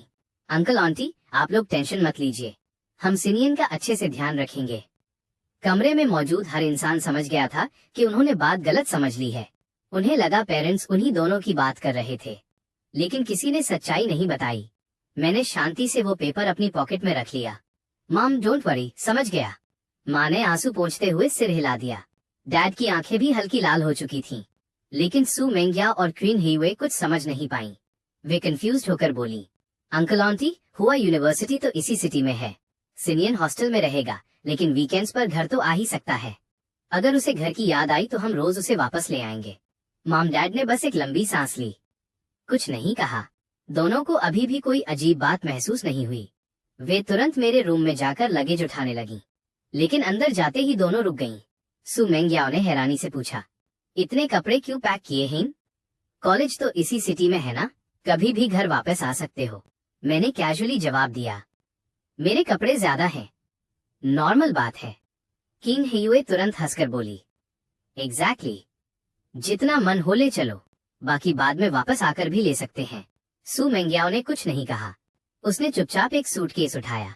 Speaker 1: अंकल आंटी, आप लोग टेंशन मत लीजिए, हम सिनियन का अच्छे से ध्यान रखेंगे। कमरे में मौजूद हर इंसान समझ गया था कि उन्होंने बात गलत समझ ली है। उन्हें लगा पेरेंट्स उन्हीं दोनों की बात कर रहे थे, लेकिन किसी ने सच्चाई नहीं बताई। मैंने शांति से वो पेपर अपनी पॉकेट में रख लिया। मॉम डोंट वरी, समझ गया। माँ ने आंसू पोंछते हुए सिर हिला दिया। डैड की आंखें भी हल्की लाल हो चुकी थीं, लेकिन सू मेंग्याओ और क्वीन हेयुए कुछ समझ नहीं पाई। वे कंफ्यूज्ड होकर बोली, अंकल आंटी, हुआ यूनिवर्सिटी तो इसी सिटी में है। सिनियन हॉस्टल में रहेगा, लेकिन वीकेंड्स पर घर तो आ ही सकता है। अगर उसे घर की याद आई तो हम रोज उसे वापस ले आएंगे। मॉम डैड ने बस एक लंबी सांस ली, कुछ नहीं कहा। दोनों को अभी भी कोई अजीब बात महसूस नहीं हुई। वे तुरंत मेरे रूम में जाकर लगेज उठाने लगी। लेकिन अंदर जाते ही दोनों रुक गईं। सु मेंग्याओ ने हैरानी से पूछा, इतने कपड़े क्यों पैक किए हैं? कॉलेज तो इसी सिटी में है ना, कभी भी घर वापस आ सकते हो। मैंने कैजुअली जवाब दिया। मेरे कपड़े ज्यादा हैं। नॉर्मल बात है। किन हेयुए तुरंत हंसकर बोली, एग्जैक्टली। जितना मन हो ले चलो, बाकी बाद में वापस आकर भी ले सकते हैं। सु मेंग्याओ ने कुछ नहीं कहा। उसने चुपचाप एक सूटकेस उठाया।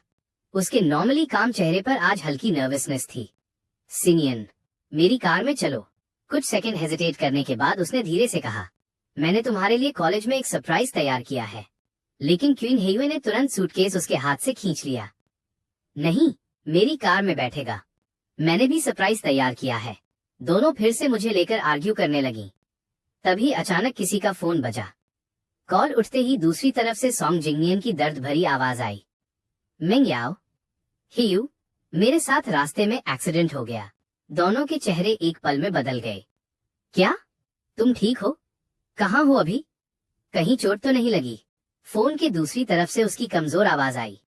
Speaker 1: उसके नॉर्मली काम चेहरे पर आज हल्की नर्वसनेस थी। सिनियन, मेरी कार में चलो। कुछ सेकंड हेजिटेट करने के बाद उसने धीरे से कहा, मैंने तुम्हारे लिए कॉलेज में एक सरप्राइज तैयार किया है। लेकिन क्वीन हेयुए ने तुरंत सूटकेस उसके हाथ से खींच लिया। नहीं, मेरी कार में बैठेगा। मैंने भी सरप्राइज तैयार किया है। दोनों फिर से मुझे लेकर आर्ग्यू करने लगी। तभी अचानक किसी का फोन बजा। कॉल उठते ही दूसरी तरफ से सॉन्ग जिंगनियन की दर्द भरी आवाज आई, मेंग्याओ, हियू, मेरे साथ रास्ते में एक्सीडेंट हो गया। दोनों के चेहरे एक पल में बदल गए। क्या? तुम ठीक हो? कहाँ हो अभी? कहीं चोट तो नहीं लगी? फोन के दूसरी तरफ से उसकी कमजोर आवाज आई।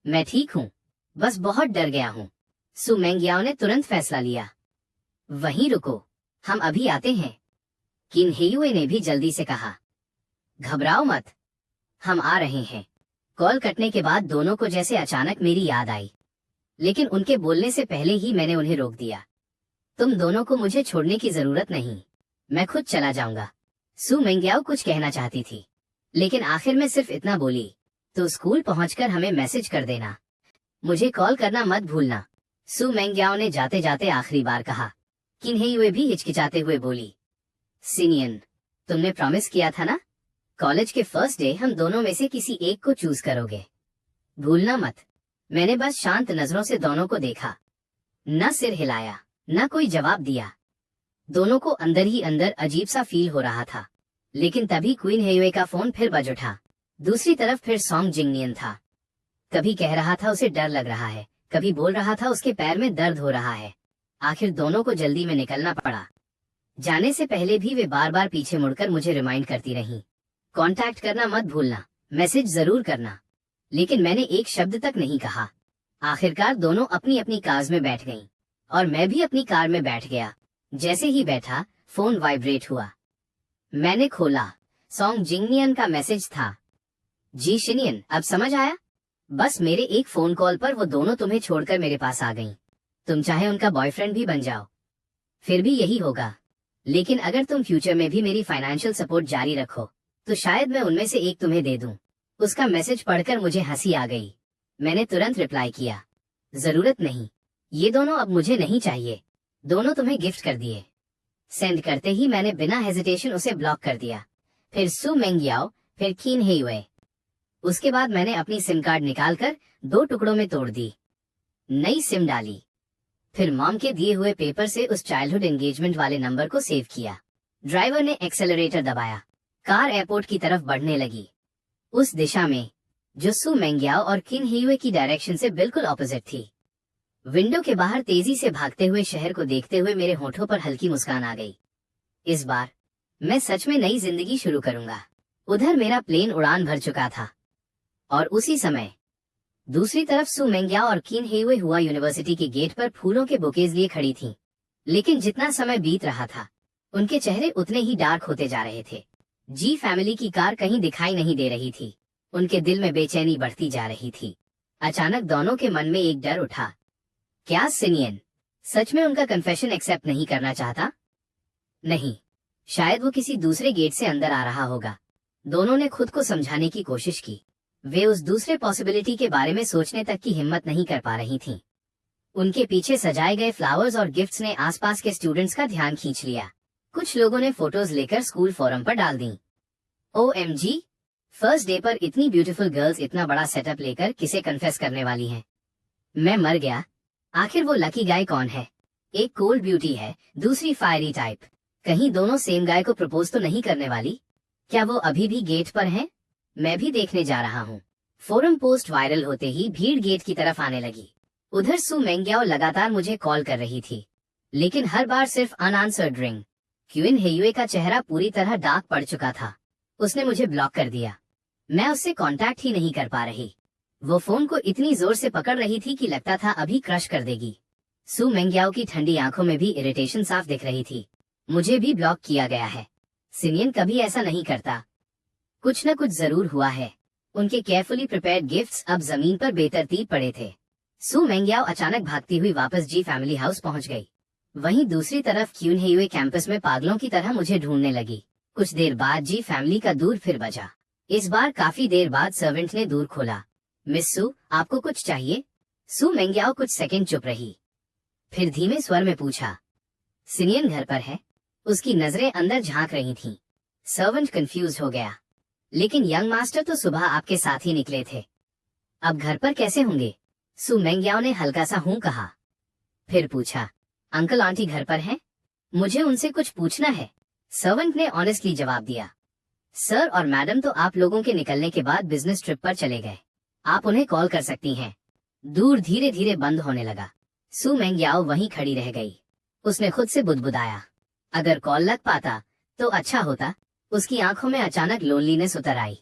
Speaker 1: मैं ठीक हूँ, बस बहुत डर गया हूँ। सु मेंग्याओ ने तुरंत फैसला लिया। वहीं रुको, हम अभी आते हैं। किन हेयुए ने भी जल्दी से कहा, घबराओ मत, हम आ रहे हैं। कॉल कटने के बाद दोनों को जैसे अचानक मेरी याद आई, लेकिन उनके बोलने से पहले ही मैंने उन्हें रोक दिया। तुम दोनों को मुझे छोड़ने की जरूरत नहीं, मैं खुद चला जाऊंगा। सु मेंग्याओ कुछ कहना चाहती थी, लेकिन आखिर में सिर्फ इतना बोली, तो स्कूल पहुंचकर हमें मैसेज कर देना। मुझे कॉल करना मत भूलना। सु मेंग्याओ ने जाते जाते आखिरी बार कहा। किन हेयुए भी हिचकिचाते हुए बोली, सिनियन, तुमने प्रॉमिस किया था ना, कॉलेज के फर्स्ट डे हम दोनों में से किसी एक को चूज करोगे, भूलना मत। मैंने बस शांत नजरों से दोनों को देखा, न सिर हिलाया, न कोई जवाब दिया। दोनों को अंदर ही अंदर अजीब सा फील हो रहा था। लेकिन तभी क्वीन हेयुए का फोन फिर बज उठा। दूसरी तरफ फिर सॉन्ग जिंगनियन था। कभी कह रहा था उसे डर लग रहा है, कभी बोल रहा था उसके पैर में दर्द हो रहा है। आखिर दोनों को जल्दी में निकलना पड़ा। जाने से पहले भी वे बार बार पीछे मुड़कर मुझे रिमाइंड करती रहीं, कांटेक्ट करना मत भूलना, मैसेज जरूर करना। लेकिन मैंने एक शब्द तक नहीं कहा। आखिरकार दोनों अपनी अपनी कार्स में बैठ गईं, और मैं भी अपनी कार में बैठ गया। जैसे ही बैठा, फोन वाइब्रेट हुआ। मैंने खोला, सॉन्ग जिंगनियन का मैसेज था। जी शिनियन, अब समझ आया? बस मेरे एक फोन कॉल पर वो दोनों तुम्हें छोड़कर मेरे पास आ गईं। तुम चाहे उनका बॉयफ्रेंड भी बन जाओ, फिर भी यही होगा। लेकिन अगर तुम फ्यूचर में भी मेरी फाइनेंशियल सपोर्ट जारी रखो, तो शायद मैं उनमें से एक तुम्हें दे दूं। उसका मैसेज पढ़कर मुझे हंसी आ गई। मैंने तुरंत रिप्लाई किया, जरूरत नहीं, ये दोनों अब मुझे नहीं चाहिए। दोनों तुम्हें गिफ्ट कर दिए। सेंड करते ही मैंने बिना हेजिटेशन उसे ब्लॉक कर दिया। फिर सु मेंग्याओ, फिर किन हेयुए। उसके बाद मैंने अपनी सिम कार्ड निकालकर 2 टुकड़ों में तोड़ दी, नई सिम डाली। फिर मॉम के दिए हुए पेपर से उस चाइल्डहुड एंगेजमेंट वाले नंबर को सेव किया। ड्राइवर ने एक्सेलरेटर दबाया। कार एयरपोर्ट की तरफ बढ़ने लगी, उस दिशा में जो सु मेंग्याओ और किन हेयुए की डायरेक्शन से बिल्कुल ऑपोजिट थी। विंडो के बाहर तेजी से भागते हुए शहर को देखते हुए मेरे होठों पर हल्की मुस्कान आ गई। इस बार मैं सच में नई जिंदगी शुरू करूंगा। उधर मेरा प्लेन उड़ान भर चुका था, और उसी समय दूसरी तरफ सु मेंग्याओ और किन हेयुए हुआ यूनिवर्सिटी के गेट पर फूलों के बुकेज लिए खड़ी थीं। लेकिन जितना समय बीत रहा था, उनके चेहरे उतने ही डार्क होते जा रहे थे। जी फैमिली की कार कहीं दिखाई नहीं दे रही थी। उनके दिल में बेचैनी बढ़ती जा रही थी। अचानक दोनों के मन में एक डर उठा, क्या सिनियन सच में उनका कन्फेशन एक्सेप्ट नहीं करना चाहता? नहीं, शायद वो किसी दूसरे गेट से अंदर आ रहा होगा। दोनों ने खुद को समझाने की कोशिश की। वे उस दूसरे पॉसिबिलिटी के बारे में सोचने तक की हिम्मत नहीं कर पा रही थीं। उनके पीछे सजाए गए फ्लावर्स और गिफ्ट्स ने आसपास के स्टूडेंट्स का ध्यान खींच लिया। कुछ लोगों ने फोटोज लेकर स्कूल फोरम पर डाल दी। OMG, फर्स्ट डे पर इतनी ब्यूटीफुल गर्ल्स इतना बड़ा सेटअप लेकर किसे कन्फेस करने वाली हैं? मैं मर गया। आखिर वो लकी गाय कौन है? एक कोल्ड ब्यूटी है, दूसरी फायरी टाइप। कहीं दोनों सेम गाय को प्रपोज तो नहीं करने वाली? क्या वो अभी भी गेट पर हैं? मैं भी देखने जा रहा हूँ। फोरम पोस्ट वायरल होते ही भीड़ गेट की तरफ आने लगी। उधर सु मेंग्याओ लगातार मुझे कॉल कर रही थी, लेकिन हर बार सिर्फ अनआंसर्ड रिंग। क्वीन हेयुए का चेहरा पूरी तरह डार्क पड़ चुका था। उसने मुझे ब्लॉक कर दिया। मैं उससे कांटेक्ट ही नहीं कर पा रही। वो फोन को इतनी जोर से पकड़ रही थी कि लगता था अभी क्रश कर देगी। सू मेंग्याओ की ठंडी आंखों में भी इरिटेशन साफ दिख रही थी। मुझे भी ब्लॉक किया गया है। सिनियन कभी ऐसा नहीं करता। कुछ न कुछ जरूर हुआ है। उनके केयरफुली प्रिपेयर्ड गिफ्ट्स अब जमीन पर बेतरतीब पड़े थे। सू मेंग्याओ अचानक भागती हुई वापस जी फैमिली हाउस पहुंच गई। वहीं दूसरी तरफ क्यूनहेयुए कैंपस में पागलों की तरह मुझे ढूंढने लगी। कुछ देर बाद जी फैमिली का दूर फिर बजा। इस बार काफी देर बाद सर्वेंट ने दूर खोला। मिस सू, आपको कुछ चाहिए? सू मेंग्याओ कुछ सेकंड चुप रही, फिर धीमे स्वर में पूछा, सिनियन घर पर है? उसकी नजरें अंदर झांक रही थीं। सर्वेंट कंफ्यूज हो गया। लेकिन यंग मास्टर तो सुबह आपके साथ ही निकले थे, अब घर पर कैसे होंगे? सू मेंग्याओ ने हल्का सा हूं कहा। फिर पूछा, अंकल आंटी घर पर हैं? मुझे उनसे कुछ पूछना है। सर्वेंट ने ऑनेस्टली जवाब दिया। सर और मैडम तो आप लोगों के निकलने के बाद बिजनेस ट्रिप पर चले गए। आप उन्हें कॉल कर सकती हैं। दूर धीरे धीरे बंद होने लगा। सू मेंग्याओ वहीं खड़ी रह गई। उसने खुद से बुदबुदाया, अगर कॉल लग पाता तो अच्छा होता। उसकी आंखों में अचानक लोनलीनेस उतर आई।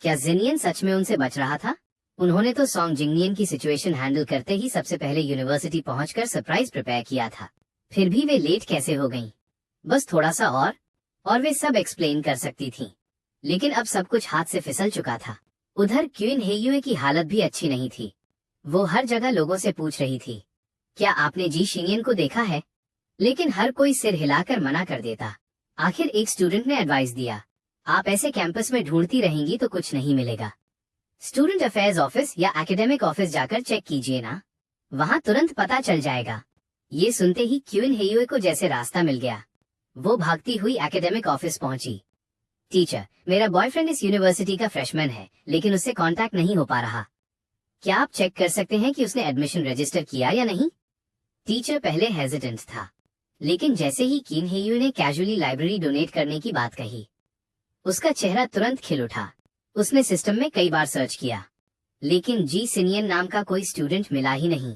Speaker 1: क्या जिनियन सच में उनसे बच रहा था? उन्होंने तो सॉन्ग जिंगनियन की सिचुएशन हैंडल करते ही सबसे पहले यूनिवर्सिटी पहुंचकर सरप्राइज प्रिपेयर किया था। फिर भी वे लेट कैसे हो गईं? बस थोड़ा सा और वे सब एक्सप्लेन कर सकती थीं। लेकिन अब सब कुछ हाथ से फिसल चुका था। उधर क्यूनहेयुए की हालत भी अच्छी नहीं थी। वो हर जगह लोगों से पूछ रही थी, क्या आपने जी शिनियन को देखा है? लेकिन हर कोई सिर हिलाकर मना कर देता। आखिर एक स्टूडेंट ने एडवाइस दिया, आप ऐसे कैंपस में ढूंढती रहेंगी तो कुछ नहीं मिलेगा। स्टूडेंट अफेयर्स ऑफिस या एकेडमिक ऑफिस जाकर चेक कीजिए ना, वहाँ तुरंत पता चल जाएगा। ये सुनते ही क्यूनहेयुए को जैसे रास्ता मिल गया। वो भागती हुई एकेडमिक ऑफिस पहुंची। टीचर, मेरा बॉयफ्रेंड इस यूनिवर्सिटी का फ्रेशमैन है, लेकिन उससे कांटेक्ट नहीं हो पा रहा। क्या आप चेक कर सकते हैं कि उसने एडमिशन रजिस्टर किया या नहीं? टीचर पहले हेजिटेंट था, लेकिन जैसे ही क्यूनहेयुए ने कैजुअली लाइब्रेरी डोनेट करने की बात कही, उसका चेहरा तुरंत खिल उठा। उसने सिस्टम में कई बार सर्च किया, लेकिन जी सिनियन नाम का कोई स्टूडेंट मिला ही नहीं,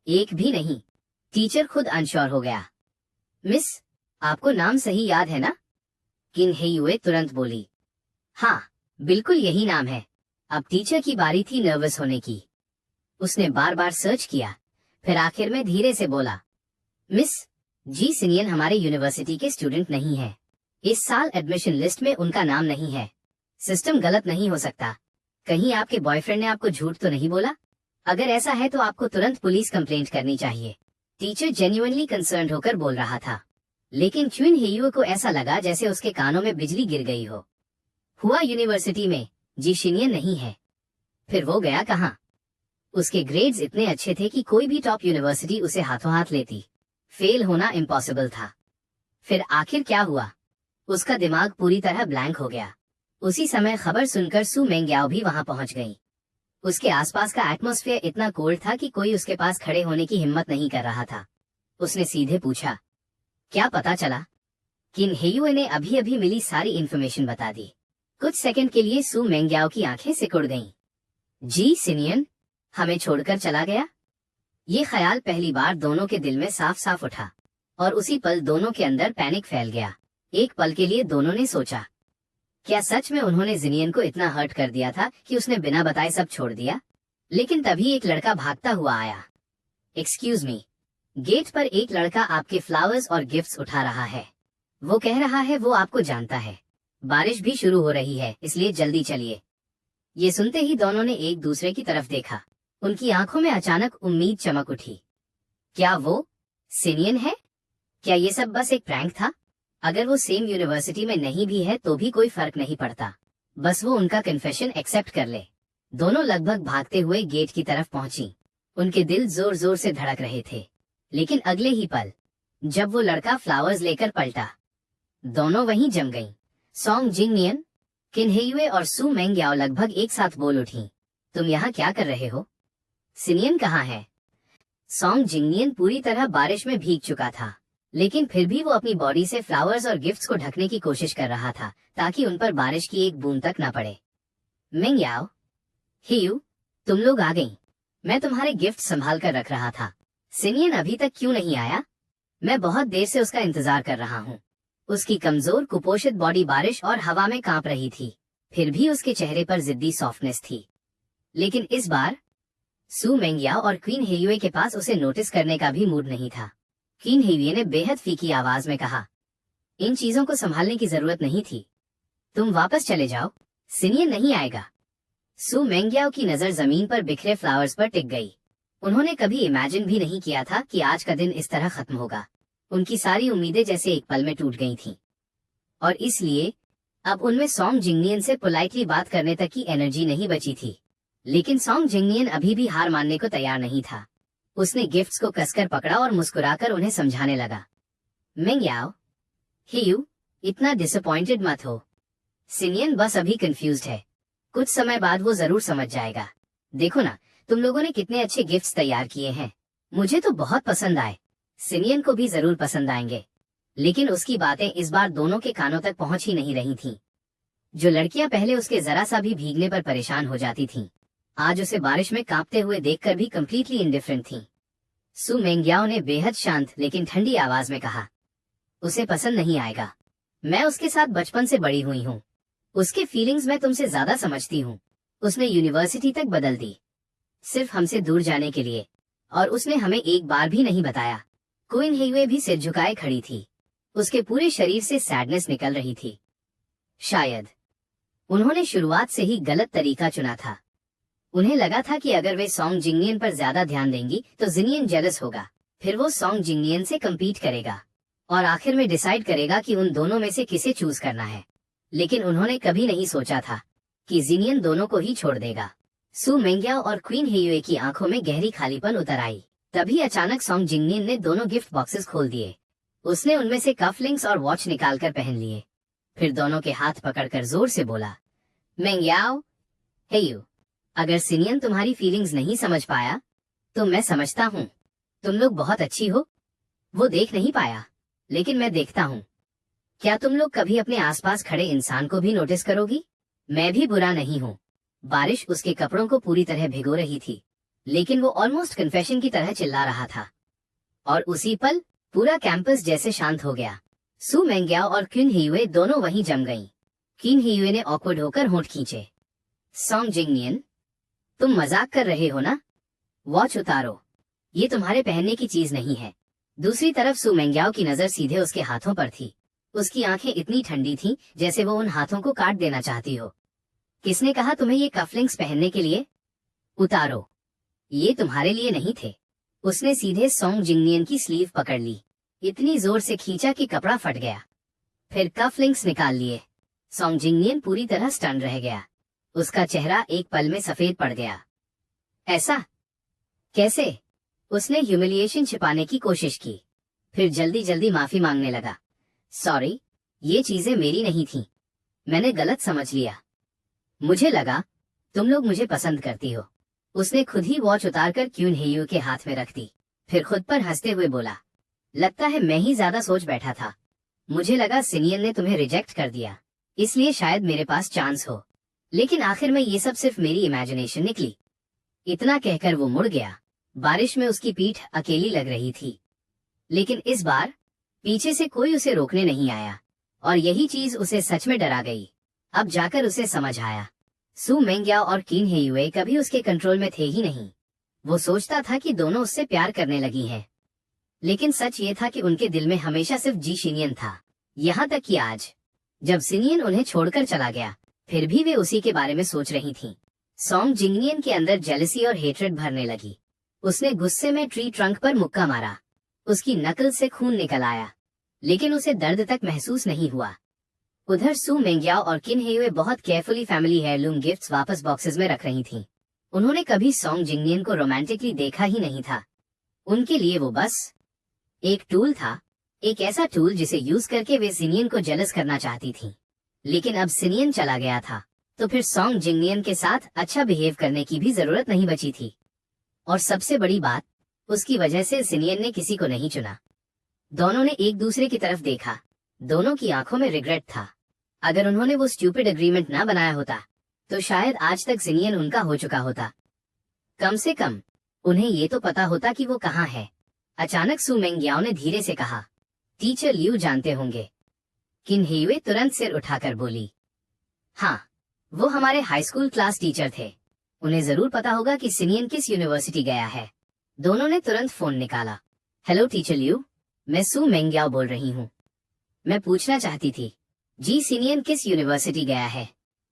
Speaker 1: एक भी नहीं। टीचर खुद अनश्योर हो गया। मिस, आपको नाम सही याद है ना? क्यूनहेयुए तुरंत बोली, हाँ, बिल्कुल यही नाम है। अब टीचर की बारी थी नर्वस होने की। उसने बार बार सर्च किया, फिर आखिर में धीरे से बोला, मिस, जी सिनियन हमारे यूनिवर्सिटी के स्टूडेंट नहीं है। इस साल एडमिशन लिस्ट में उनका नाम नहीं है। सिस्टम गलत नहीं हो सकता। कहीं आपके बॉयफ्रेंड ने आपको झूठ तो नहीं बोला? अगर ऐसा है तो आपको तुरंत पुलिस कंप्लेंट करनी चाहिए। टीचर जेन्युइनली कंसर्न्ड होकर बोल रहा था, लेकिन क्यूनहेयुए को ऐसा लगा जैसे उसके कानों में बिजली गिर गई हो। हुआ यूनिवर्सिटी में जी शिनियन नहीं है। फिर वो गया कहाँ? उसके ग्रेड्स इतने अच्छे थे कि कोई भी टॉप यूनिवर्सिटी उसे हाथों हाथ लेती। फेल होना इम्पॉसिबल था। फिर आखिर क्या हुआ? उसका दिमाग पूरी तरह ब्लैंक हो गया। उसी समय खबर सुनकर सू मेंग्याओ भी वहां पहुंच गई। उसके आसपास का एटमॉस्फेयर इतना कोल्ड था कि कोई उसके पास खड़े होने की हिम्मत नहीं कर रहा था। उसने सीधे पूछा, क्या पता चला? क्यूनहेयुए ने अभी अभी मिली सारी इन्फॉर्मेशन बता दी। कुछ सेकंड के लिए सू मेंग्याओ की आंखें सिकुड़ गईं। जी सिनियन हमें छोड़कर चला गया? ये ख्याल पहली बार दोनों के दिल में साफ साफ उठा, और उसी पल दोनों के अंदर पैनिक फैल गया। एक पल के लिए दोनों ने सोचा, क्या सच में उन्होंने जिनियन को इतना हर्ट कर दिया था कि उसने बिना बताए सब छोड़ दिया? लेकिन तभी एक लड़का भागता हुआ आया। एक्सक्यूज मी, गेट पर एक लड़का आपके फ्लावर्स और गिफ्ट्स उठा रहा है। वो कह रहा है वो आपको जानता है। बारिश भी शुरू हो रही है, इसलिए जल्दी चलिए। ये सुनते ही दोनों ने एक दूसरे की तरफ देखा। उनकी आंखों में अचानक उम्मीद चमक उठी। क्या वो सिनियन है? क्या ये सब बस एक प्रैंक था? अगर वो सेम यूनिवर्सिटी में नहीं भी है तो भी कोई फर्क नहीं पड़ता, बस वो उनका कन्फेशन एक्सेप्ट कर ले। दोनों लगभग भागते हुए गेट की तरफ पहुंची। उनके दिल जोर जोर से धड़क रहे थे। लेकिन अगले ही पल जब वो लड़का फ्लावर्स लेकर पलटा, दोनों वहीं जम गईं। सॉन्ग जिंगनियन, क्यूनहेयुए और सू मेंग्याओ लगभग एक साथ बोल उठी, तुम यहाँ क्या कर रहे हो? सिनियन कहाँ है? सॉन्ग जिंगनियन पूरी तरह बारिश में भीग चुका था, लेकिन फिर भी वो अपनी बॉडी से फ्लावर्स और गिफ्ट्स को ढकने की कोशिश कर रहा था ताकि उन पर बारिश की एक बूंद तक न पड़े। मेंग्याओ, हेयू, तुम लोग आ गईं। मैं तुम्हारे गिफ्ट संभाल कर रख रहा था। सिनियन अभी तक क्यों नहीं आया? मैं बहुत देर से उसका इंतजार कर रहा हूँ। उसकी कमजोर कुपोषित बॉडी बारिश और हवा में कांप रही थी, फिर भी उसके चेहरे पर जिद्दी सॉफ्टनेस थी। लेकिन इस बार सू मेंगयाओ और क्वीन हेयुए के पास उसे नोटिस करने का भी मूड नहीं था। क्वीन हेयुए ने बेहद फीकी आवाज में कहा, इन चीजों को संभालने की जरूरत नहीं थी, तुम वापस चले जाओ, सिनियन नहीं आएगा। सू मेंगयाओ की नजर जमीन पर बिखरे फ्लावर्स पर टिक गई। उन्होंने कभी इमेजिन भी नहीं किया था कि आज का दिन इस तरह खत्म होगा। उनकी सारी उम्मीदें जैसे एक पल में टूट गई थीं। और इसलिए अब उनमें सॉन्ग जिंगनियन से पोलाइटली बात करने तक की एनर्जी नहीं बची थी। लेकिन सॉन्ग जिंगनियन अभी भी हार मानने को तैयार नहीं था। उसने गिफ्ट्स को कसकर पकड़ा और मुस्कुराकर उन्हें समझाने लगा, मेंगयाओ, हियू, इतना डिसअपॉइंटेड मत हो। सिनियन बस अभी कंफ्यूज्ड है, कुछ समय बाद वो जरूर समझ जाएगा। देखो ना, तुम लोगों ने कितने अच्छे गिफ्ट्स तैयार किए हैं, मुझे तो बहुत पसंद आए, सिनियन को भी जरूर पसंद आएंगे। लेकिन उसकी बातें इस बार दोनों के कानों तक पहुंच ही नहीं रही थीं। जो लड़कियां पहले उसके जरा सा भी भीगने पर परेशान हो जाती थीं, आज उसे बारिश में कांपते हुए देखकर भी कंप्लीटली इंडिफरेंट थीं। सू मेंगयाओ ने बेहद शांत लेकिन ठंडी आवाज में कहा, उसे पसंद नहीं आएगा, मैं उसके साथ बचपन से बड़ी हुई हूँ, उसके फीलिंग्स मैं तुमसे ज्यादा समझती हूँ। उसने यूनिवर्सिटी तक बदल दी, सिर्फ हमसे दूर जाने के लिए, और उसने हमें एक बार भी नहीं बताया। क्वीन हेयुए भी सिर झुकाए खड़ी थी, उसके पूरे शरीर से सैडनेस निकल रही थी। शायद उन्होंने शुरुआत से ही गलत तरीका चुना था। उन्हें लगा था कि अगर वे सॉन्ग जिंगनियन पर ज्यादा ध्यान देंगी तो जिनियन जेलस होगा, फिर वो सॉन्ग जिंगनियन से कम्पीट करेगा और आखिर में डिसाइड करेगा कि उन दोनों में से किसे चूज करना है। लेकिन उन्होंने कभी नहीं सोचा था कि जिनियन दोनों को ही छोड़ देगा। सू मेंगयाओ और क्वीन हेयुए की आंखों में गहरी खालीपन उतर आई। तभी अचानक सॉन्ग जिंगनियन ने दोनों गिफ्ट बॉक्सेस खोल दिए। उसने उनमें से कफलिंग्स और वॉच निकालकर पहन लिए, फिर दोनों के हाथ पकड़कर जोर से बोला, मेंगयाओ, हेयू, अगर सिनियन तुम्हारी फीलिंग्स नहीं समझ पाया तो मैं समझता हूँ, तुम लोग बहुत अच्छी हो। वो देख नहीं पाया, लेकिन मैं देखता हूँ। क्या तुम लोग कभी अपने आसपास खड़े इंसान को भी नोटिस करोगी? मैं भी बुरा नहीं हूँ। बारिश उसके कपड़ों को पूरी तरह भिगो रही थी, लेकिन वो ऑलमोस्ट कन्फेशन की तरह चिल्ला रहा था। और उसी पल पूरा कैंपस जैसे शांत हो गया। सू मेंगयाओ और क्वीन हेयुए दोनों वहीं जम गईं। क्वीन हेयुए ने ऑकवर्ड होकर होंठ खींचे। सॉन्ग जिंगनियन, तुम मजाक कर रहे हो ना? वॉच उतारो, ये तुम्हारे पहनने की चीज नहीं है। दूसरी तरफ सू मेंगयाओ की नजर सीधे उसके हाथों पर थी। उसकी आंखें इतनी ठंडी थीं जैसे वो उन हाथों को काट देना चाहती हो। किसने कहा तुम्हें ये कफलिंग्स पहनने के लिए? उतारो, ये तुम्हारे लिए नहीं थे। उसने सीधे सॉन्ग जिंगनियन की स्लीव पकड़ ली, इतनी जोर से खींचा कि कपड़ा फट गया। फिर कफलिंग्स निकाल लिए। सॉन्ग जिंगनियन पूरी तरह स्टन रह गया। उसका चेहरा एक पल में सफेद पड़ गया। ऐसा कैसे? उसने ह्यूमिलिएशन छिपाने की कोशिश की, फिर जल्दी जल्दी माफी मांगने लगा। सॉरी, ये चीजें मेरी नहीं थीं, मैंने गलत समझ लिया। मुझे लगा तुम लोग मुझे पसंद करती हो। उसने खुद ही वॉच उतारकर क्वीन हेयू के हाथ में रख दी, फिर खुद पर हंसते हुए बोला, लगता है मैं ही ज्यादा सोच बैठा था। मुझे लगा सिनियन ने तुम्हें रिजेक्ट कर दिया, इसलिए शायद मेरे पास चांस हो। लेकिन आखिर में ये सब सिर्फ मेरी इमेजिनेशन निकली। इतना कहकर वो मुड़ गया। बारिश में उसकी पीठ अकेली लग रही थी, लेकिन इस बार पीछे से कोई उसे रोकने नहीं आया, और यही चीज उसे सच में डरा गई। अब जाकर उसे समझ आया, सू मेंगयाओ और क्वीन हेयुए कभी उसके कंट्रोल में थे ही नहीं। वो सोचता था कि दोनों उससे प्यार करने लगी हैं, लेकिन सच ये था कि उनके दिल में हमेशा सिर्फ जी सिनियन था। यहाँ तक कि आज जब सिनियन उन्हें छोड़कर चला गया, फिर भी वे उसी के बारे में सोच रही थीं। सॉन्ग जिंगनियन के अंदर जेलसी और हेट्रेड भरने लगी। उसने गुस्से में ट्री ट्रंक पर मुक्का मारा। उसकी नकल से खून निकल आया, लेकिन उसे दर्द तक महसूस नहीं हुआ। उधर सू मेंगयाओ और क्वीन हेयुए बहुत केयरफुली फैमिली हेयरलूम गिफ्ट्स वापस बॉक्सेस में रख रही थीं। उन्होंने कभी सॉन्ग जिंगनियन को रोमांटिकली देखा ही नहीं था। उनके लिए वो बस एक टूल था, एक ऐसा टूल जिसे यूज करके वे सिनियन को जेलस करना चाहती थीं। लेकिन अब सिनियन चला गया था, तो फिर सॉन्ग जिंगनियन के साथ अच्छा बिहेव करने की भी जरूरत नहीं बची थी। और सबसे बड़ी बात, उसकी वजह से सिनियन ने किसी को नहीं चुना। दोनों ने एक दूसरे की तरफ देखा। दोनों की आंखों में रिग्रेट था। अगर उन्होंने वो स्टूपिड एग्रीमेंट ना बनाया होता तो शायद आज तक सिनियन उनका हो चुका होता। कम से कम उन्हें ये तो पता होता कि वो कहाँ है। अचानक सू मेंगयाओ ने धीरे से कहा, टीचर लियू जानते होंगे? क्वीन हेयुए तुरंत सिर उठाकर बोली, हाँ, वो हमारे हाई स्कूल क्लास टीचर थे। उन्हें जरूर पता होगा कि सिनियन किस यूनिवर्सिटी गया है। दोनों ने तुरंत फोन निकाला। हेलो टीचर लियू, मैं सू मेंग्याओ बोल रही हूँ। मैं पूछना चाहती थी, जी सिनियन किस यूनिवर्सिटी गया है?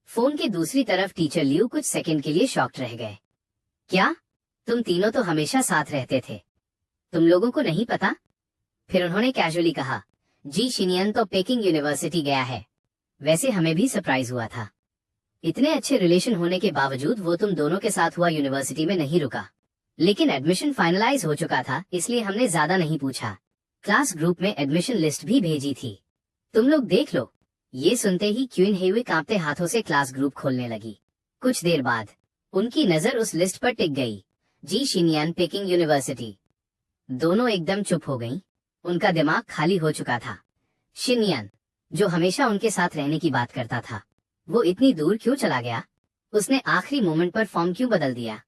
Speaker 1: फोन के दूसरी तरफ टीचर लियू कुछ सेकंड के लिए शॉक्ड रह गए। क्या? तुम तीनों तो हमेशा साथ रहते थे, तुम लोगों को नहीं पता? फिर उन्होंने कैजुअली कहा, जी शिनियन तो पेकिंग यूनिवर्सिटी गया है। वैसे हमें भी सरप्राइज हुआ था। इतने अच्छे रिलेशन होने के बावजूद वो तुम दोनों के साथ हुआ यूनिवर्सिटी में नहीं रुका। लेकिन एडमिशन फाइनलाइज हो चुका था, इसलिए हमने ज्यादा नहीं पूछा। क्लास ग्रुप में एडमिशन लिस्ट भी भेजी थी, तुम लोग देख लो। ये सुनते ही क्वीन हेयुए कांपते हाथों से क्लास ग्रुप खोलने लगी। कुछ देर बाद उनकी नजर उस लिस्ट पर टिक गई, जी शिनियन पेकिंग यूनिवर्सिटी। दोनों एकदम चुप हो गईं। उनका दिमाग खाली हो चुका था। शिनियन, जो हमेशा उनके साथ रहने की बात करता था, वो इतनी दूर क्यों चला गया? उसने आखिरी मोमेंट पर फॉर्म क्यों बदल दिया?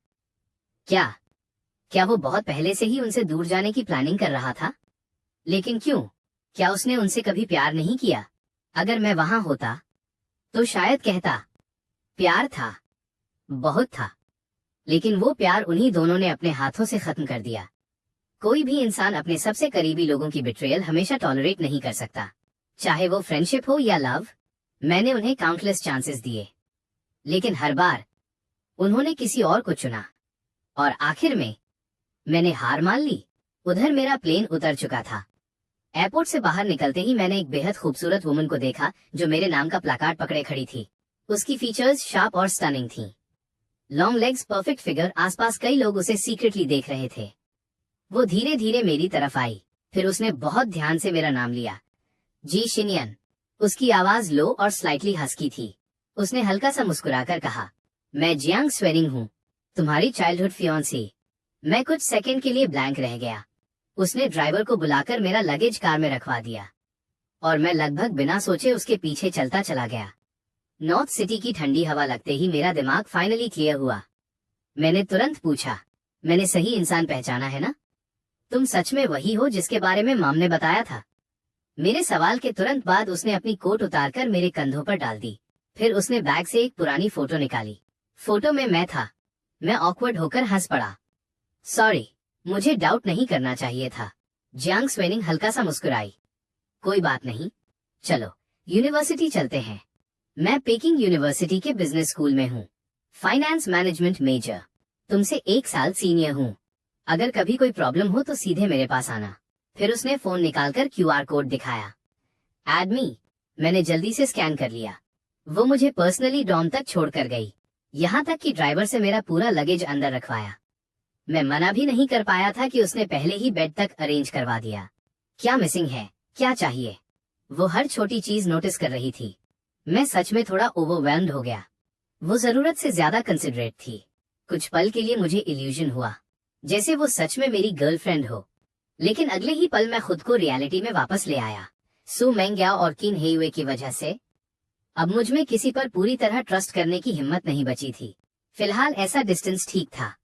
Speaker 1: क्या वो बहुत पहले से ही उनसे दूर जाने की प्लानिंग कर रहा था? लेकिन क्यों? क्या उसने उनसे कभी प्यार नहीं किया? अगर मैं वहां होता तो शायद कहता, प्यार था, बहुत था। लेकिन वो प्यार उन्हीं दोनों ने अपने हाथों से खत्म कर दिया। कोई भी इंसान अपने सबसे करीबी लोगों की बिट्रेयल हमेशा टॉलरेट नहीं कर सकता, चाहे वो फ्रेंडशिप हो या लव। मैंने उन्हें काउंटलेस चांसेस दिए, लेकिन हर बार उन्होंने किसी और को चुना, और आखिर में मैंने हार मान ली। उधर मेरा प्लेन उतर चुका था। एयरपोर्ट से बाहर निकलते ही मैंने एक बेहद खूबसूरत वुमन को देखा जो मेरे नाम का प्लाकार्ड पकड़े खड़ी थी। उसकी फीचर्स शार्प और स्टनिंग थीं। Long legs, perfect figure. आसपास कई लोग उसे सीक्रेटली देख रहे थे। वो धीरे धीरे मेरी तरफ आई, फिर उसने बहुत ध्यान से मेरा नाम लिया, जी शिनियन। उसकी आवाज लो और स्लाइटली हस्की थी। उसने हल्का सा मुस्कुराकर कहा, मैं जियांग स्वेनिंग हूँ, तुम्हारी चाइल्डहुड फियांसी। मैं कुछ सेकंड के लिए ब्लैंक रह गया। उसने ड्राइवर को बुलाकर मेरा लगेज कार में रखवा दिया, और मैं लगभग बिना सोचे उसके पीछे चलता चला गया। नॉर्थ सिटी की ठंडी हवा लगते ही मेरा दिमाग फाइनली क्लियर हुआ। मैंने तुरंत पूछा, मैंने सही इंसान पहचाना है ना? तुम सच में वही हो जिसके बारे में मॉम ने बताया था? मेरे सवाल के तुरंत बाद उसने अपनी कोट उतारकर मेरे कंधों पर डाल दी। फिर उसने बैग से एक पुरानी फोटो निकाली। फोटो में मैं था। मैं ऑकवर्ड होकर हंस पड़ा। सॉरी, मुझे डाउट नहीं करना चाहिए था। जियांग स्वेनिंग हल्का सा मुस्कुराई। कोई बात नहीं, चलो यूनिवर्सिटी चलते हैं। मैं पेकिंग यूनिवर्सिटी के बिजनेस स्कूल में हूँ, फाइनेंस मैनेजमेंट मेजर। तुमसे 1 साल सीनियर हूँ। अगर कभी कोई प्रॉब्लम हो तो सीधे मेरे पास आना। फिर उसने फोन निकालकर QR कोड दिखाया। एडमी। मैंने जल्दी से स्कैन कर लिया। वो मुझे पर्सनली डॉम तक छोड़कर गई, यहाँ तक कि ड्राइवर से मेरा पूरा लगेज अंदर रखवाया। मैं मना भी नहीं कर पाया था कि उसने पहले ही बेड तक अरेंज करवा दिया। क्या मिसिंग है, क्या चाहिए? वो हर छोटी चीज नोटिस कर रही थी। मैं सच में थोड़ा ओवरवेल्म्ड हो गया। वो जरूरत से ज्यादा कंसिडरेट थी। कुछ पल के लिए मुझे इल्यूजन हुआ जैसे वो सच में मेरी गर्लफ्रेंड हो, लेकिन अगले ही पल मैं खुद को रियलिटी में वापस ले आया। सू मेंग्याओ और क्वीन हेयुए की वजह से अब मुझ में किसी पर पूरी तरह ट्रस्ट करने की हिम्मत नहीं बची थी। फिलहाल ऐसा डिस्टेंस ठीक था।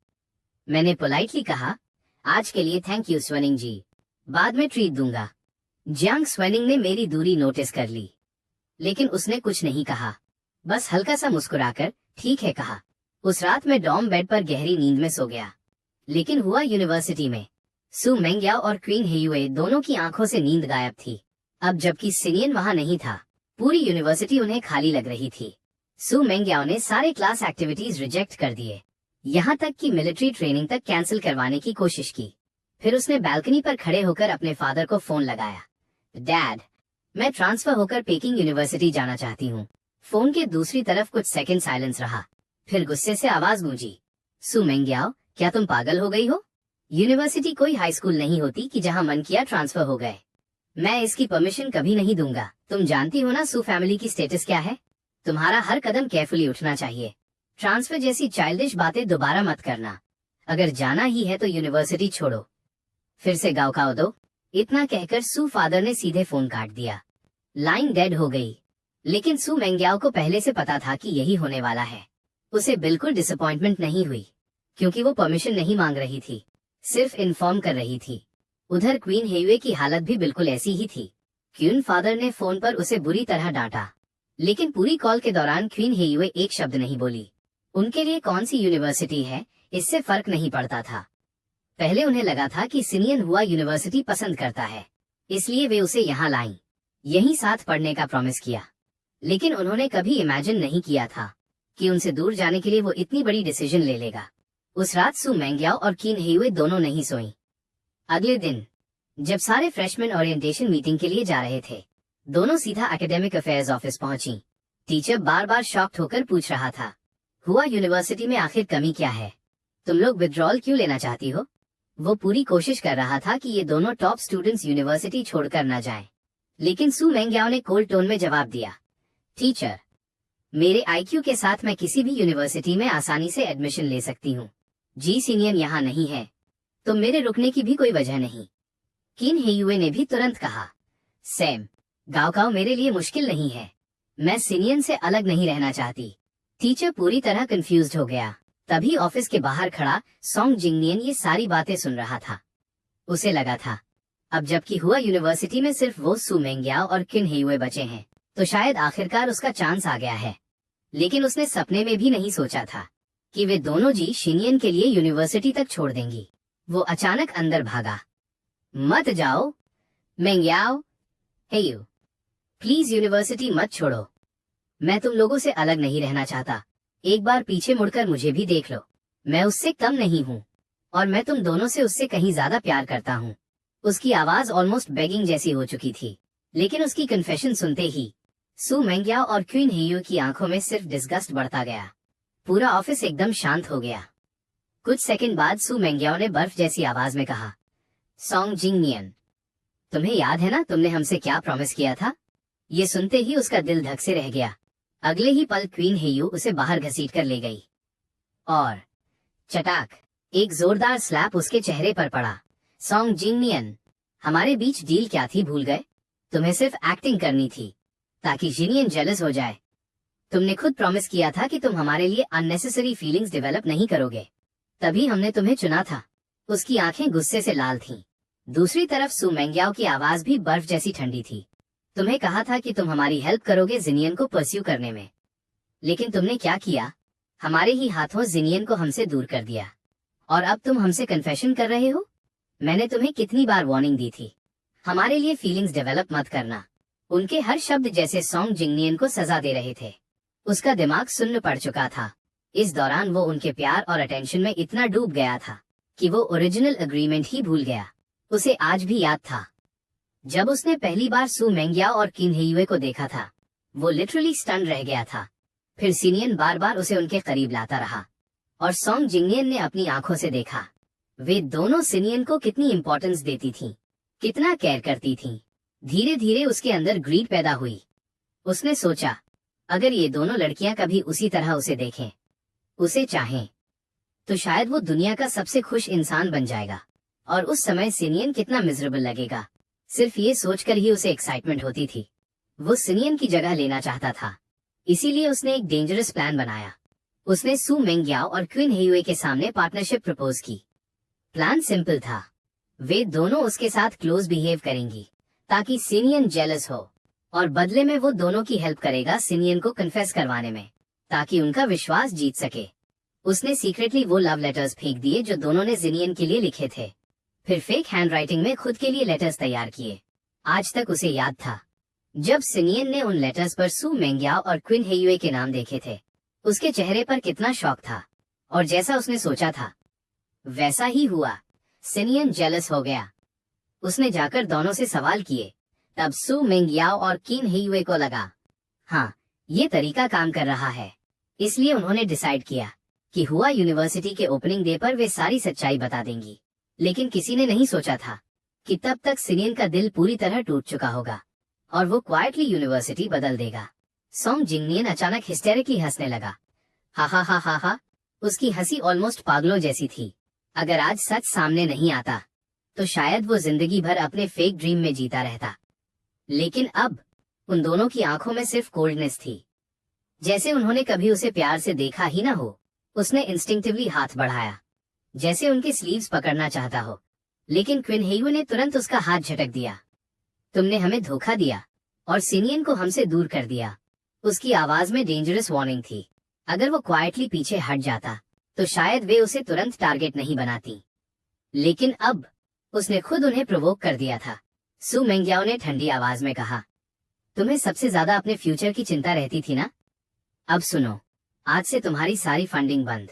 Speaker 1: मैंने पोलाइटली कहा, आज के लिए थैंक यू स्वेनिंग जी, बाद में ट्रीट दूंगा। जियांग स्वेनिंग ने मेरी दूरी नोटिस कर ली, लेकिन उसने कुछ नहीं कहा, बस हल्का सा मुस्कुराकर ठीक है कहा। उस रात मैं डॉर्म बेड पर गहरी नींद में सो गया। लेकिन हुआ यूनिवर्सिटी में। सू मेंग्याओ और क्वीन हेयुए दोनों की आंखों से नींद गायब थी। अब जबकि सिनियन वहां नहीं था, पूरी यूनिवर्सिटी उन्हें खाली लग रही थी। सू मेंग्याओ ने सारे क्लास एक्टिविटीज रिजेक्ट कर दिए, यहाँ तक कि मिलिट्री ट्रेनिंग तक कैंसिल करवाने की कोशिश की। फिर उसने बालकनी पर खड़े होकर अपने फादर को फोन लगाया। डैड, मैं ट्रांसफर होकर पेकिंग यूनिवर्सिटी जाना चाहती हूँ। फोन के दूसरी तरफ कुछ सेकंड साइलेंस रहा, फिर गुस्से से आवाज गूंजी, सू मेंग्याओ, क्या तुम पागल हो गई हो? यूनिवर्सिटी कोई हाई स्कूल नहीं होती कि जहाँ मन किया ट्रांसफर हो गए। मैं इसकी परमिशन कभी नहीं दूंगा। तुम जानती हो ना सू फैमिली की स्टेटस क्या है। तुम्हारा हर कदम केयरफुली उठना चाहिए। ट्रांसफर जैसी चाइल्डिश बातें दोबारा मत करना। अगर जाना ही है तो यूनिवर्सिटी छोड़ो। फिर से गाँव दो। इतना कहकर सू फादर ने सीधे फोन काट दिया। लाइन डेड हो गई। लेकिन सू मेंग्याओ को पहले से पता था कि यही होने वाला है। उसे बिल्कुल डिसअपॉइंटमेंट नहीं हुई, क्योंकि वो परमिशन नहीं मांग रही थी, सिर्फ इन्फॉर्म कर रही थी। उधर क्वीन हेयुए की हालत भी बिल्कुल ऐसी ही थी। क्वीन फादर ने फोन पर उसे बुरी तरह डांटा, लेकिन पूरी कॉल के दौरान क्वीन हेयुए एक शब्द नहीं बोली। उनके लिए कौन सी यूनिवर्सिटी है इससे फर्क नहीं पड़ता था। पहले उन्हें लगा था कि सिनियन हुआ यूनिवर्सिटी पसंद करता है, इसलिए वे उसे यहाँ लाईं, यहीं साथ पढ़ने का प्रॉमिस किया। लेकिन उन्होंने कभी इमेजिन नहीं किया था कि उनसे दूर जाने के लिए वो इतनी बड़ी डिसीजन ले लेगा। उस रात सू मेंग्याओ और किन हेयुए दोनों नहीं सोई। अगले दिन जब सारे फ्रेशमैन ओरिएंटेशन मीटिंग के लिए जा रहे थे, दोनों सीधा एकेडमिक अफेयर्स ऑफिस पहुंची। टीचर बार बार शॉक्ड होकर पूछ रहा था, हुआ यूनिवर्सिटी में आखिर कमी क्या है? तुम लोग विड्रॉल क्यों लेना चाहती हो? वो पूरी कोशिश कर रहा था कि ये दोनों टॉप स्टूडेंट्स यूनिवर्सिटी छोड़कर न जाएं। लेकिन सू मेंग्याओ ने कोल्ड टोन में जवाब दिया, टीचर, मेरे आईक्यू के साथ मैं किसी भी यूनिवर्सिटी में आसानी से एडमिशन ले सकती हूँ। जी सीनियन यहाँ नहीं है, तो मेरे रुकने की भी कोई वजह नहीं। किन हेयुए ने भी तुरंत कहा, सैम, गाओकाओ मेरे लिए मुश्किल नहीं है, मैं सीनियन से अलग नहीं रहना चाहती। टीचर पूरी तरह कंफ्यूज्ड हो गया। तभी ऑफिस के बाहर खड़ा सॉन्ग जिंगनियन ये सारी बातें सुन रहा था। उसे लगा था अब जबकि हुआ यूनिवर्सिटी में सिर्फ वो सू मेंग्याओ और किन हेयुए बचे हैं, तो शायद आखिरकार उसका चांस आ गया है। लेकिन उसने सपने में भी नहीं सोचा था कि वे दोनों जी शिनियन के लिए यूनिवर्सिटी तक छोड़ देंगी। वो अचानक अंदर भागा, मत जाओ मेंग्याओ, हेयू, प्लीज यूनिवर्सिटी मत छोड़ो, मैं तुम लोगों से अलग नहीं रहना चाहता। एक बार पीछे मुड़कर मुझे भी देख लो, मैं उससे कम नहीं हूँ और मैं तुम दोनों से उससे कहीं ज्यादा प्यार करता हूँ। उसकी आवाज ऑलमोस्ट बेगिंग जैसी हो चुकी थी। लेकिन उसकी कन्फेशन सुनते ही सू मेंग्याओ और क्वीन हेयू की आंखों में सिर्फ डिस्गस्ट बढ़ता गया। पूरा ऑफिस एकदम शांत हो गया। कुछ सेकंड बाद सू मेंग्याओ ने बर्फ जैसी आवाज में कहा, सॉन्ग जिंगनियन, तुम्हें याद है ना तुमने हमसे क्या प्रॉमिस किया था? ये सुनते ही उसका दिल धक से रह गया। अगले ही पल क्वीन हेयू उसे बाहर घसीट कर ले गई और चटाक, एक जोरदार स्लैप उसके चेहरे पर पड़ा। सॉन्ग जिंगनियन, हमारे बीच डील क्या थी भूल गए? तुम्हें सिर्फ एक्टिंग करनी थी ताकि जिनियन जेलस हो जाए। तुमने खुद प्रॉमिस किया था कि तुम हमारे लिए अननेसेसरी फीलिंग्स डेवलप नहीं करोगे, तभी हमने तुम्हें चुना था। उसकी आंखें गुस्से से लाल थीं। दूसरी तरफ सू मेंग्याओ की आवाज भी बर्फ जैसी ठंडी थी। तुम्हें कहा था कि तुम हमारी हेल्प करोगे जिनियन को परस्यू करने में, लेकिन तुमने क्या किया? हमारे ही हाथों जिनियन को हमसे दूर कर दिया और अब तुम हमसे कन्फेशन कर रहे हो। मैंने तुम्हें कितनी बार वार्निंग दी थी, हमारे लिए फीलिंग्स डेवलप मत करना। उनके हर शब्द जैसे सॉन्ग जिंगनियन को सजा दे रहे थे। उसका दिमाग सुन्न पड़ चुका था। इस दौरान वो उनके प्यार और अटेंशन में इतना डूब गया था कि वो ओरिजिनल एग्रीमेंट ही भूल गया। उसे आज भी याद था जब उसने पहली बार सू मेंग्याओ और किन हेयुए को देखा था। वो लिटरली स्टन रह गया था। फिर सिनियन बार बार उसे उनके करीब लाता रहा और सॉन्ग जिंगनियन ने अपनी आंखों से देखा वे दोनों सिनियन को कितनी इंपॉर्टेंस देती थीं, कितना केयर करती थीं। धीरे धीरे उसके अंदर ग्रीड पैदा हुई। उसने सोचा, अगर ये दोनों लड़कियां कभी उसी तरह उसे देखें, उसे चाहें, तो शायद वो दुनिया का सबसे खुश इंसान बन जाएगा। और उस समय सिनियन कितना मिजरेबल लगेगा। सिर्फ ये सोचकर ही उसे एक्साइटमेंट होती थी। वो सिनियन की जगह लेना चाहता था, इसीलिए उसने एक डेंजरस प्लान बनाया। उसने सू मेंग्याओ और क्वीन हेयुए के सामने पार्टनरशिप प्रपोज की। प्लान सिंपल था, वे दोनों उसके साथ क्लोज बिहेव करेंगी ताकि सिनियन जेलस हो और बदले में वो दोनों की हेल्प करेगा सिनियन को कन्फेस करवाने में ताकि उनका विश्वास जीत सके। उसने सीक्रेटली वो लव लेटर्स फेंक दिए जो दोनों ने जिनियन के लिए लिखे थे। फिर फेक हैंडराइटिंग में खुद के लिए लेटर्स तैयार किए। आज तक उसे याद था जब सिनियन ने उन लेटर्स पर सू मेंग्याओ और क्वीन हेयुए के नाम देखे थे, उसके चेहरे पर कितना शॉक था। और जैसा उसने सोचा था वैसा ही हुआ। सिनियन जेलस हो गया। उसने जाकर दोनों से सवाल किए। तब सू मेंग्याओ और किन हेयुए को लगा, हाँ, ये तरीका काम कर रहा है। इसलिए उन्होंने डिसाइड किया कि हुआ यूनिवर्सिटी के ओपनिंग डे पर वे सारी सच्चाई बता देंगी। लेकिन किसी ने नहीं सोचा था कि तब तक सिनियन का दिल पूरी तरह टूट चुका होगा और वो क्वाइटली यूनिवर्सिटी बदल देगा। सॉन्ग जिंगनियन अचानक हिस्टेरिकली हंसने लगा। हा हा हा हा हा। उसकी हंसी ऑलमोस्ट पागलों जैसी थी। अगर आज सच सामने नहीं आता तो शायद वो जिंदगी भर अपने फेक ड्रीम में जीता रहता। लेकिन अब उन दोनों की आंखों में सिर्फ कोल्डनेस थी, जैसे उन्होंने कभी उसे प्यार से देखा ही ना हो। उसने इंस्टिंक्टिवली हाथ बढ़ाया, जैसे उनके स्लीव्स पकड़ना चाहता हो, लेकिन क्वीन हेयुए ने तुरंत उसका हाथ झटक दिया। तुमने हमें धोखा दिया और सिनियन को हमसे दूर कर दिया। उसकी आवाज में डेंजरस वार्निंग थी। अगर वो क्वाइटली पीछे हट जाता तो शायद वे उसे तुरंत टारगेट नहीं बनाती, लेकिन अब उसने खुद उन्हें प्रोवोक कर दिया था। सू मेंग्याओ ने ठंडी आवाज में कहा, तुम्हें सबसे ज्यादा अपने फ्यूचर की चिंता रहती थी ना? अब सुनो, आज से तुम्हारी सारी फंडिंग बंद,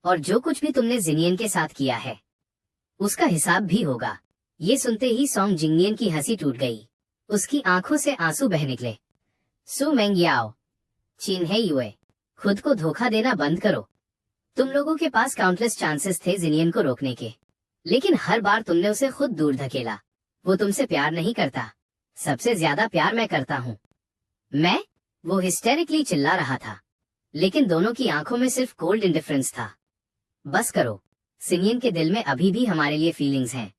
Speaker 1: और जो कुछ भी तुमने जिनियन के साथ किया है उसका हिसाब भी होगा। ये सुनते ही सॉन्ग जिंगनियन की हंसी टूट गई, उसकी आंखों से आंसू बह निकले। सू मेंग्याओ, चिन्हे युए, खुद को धोखा देना बंद करो। तुम लोगों के पास काउंटलेस चांसेस थे जिनियन को रोकने के, लेकिन हर बार तुमने उसे खुद दूर धकेला। वो तुमसे प्यार नहीं करता, सबसे ज्यादा प्यार मैं करता हूँ। मैं? वो हिस्टेरिकली चिल्ला रहा था, लेकिन दोनों की आंखों में सिर्फ कोल्ड इंडिफरेंस था। बस करो, सिनियन के दिल में अभी भी हमारे लिए फीलिंग्स हैं।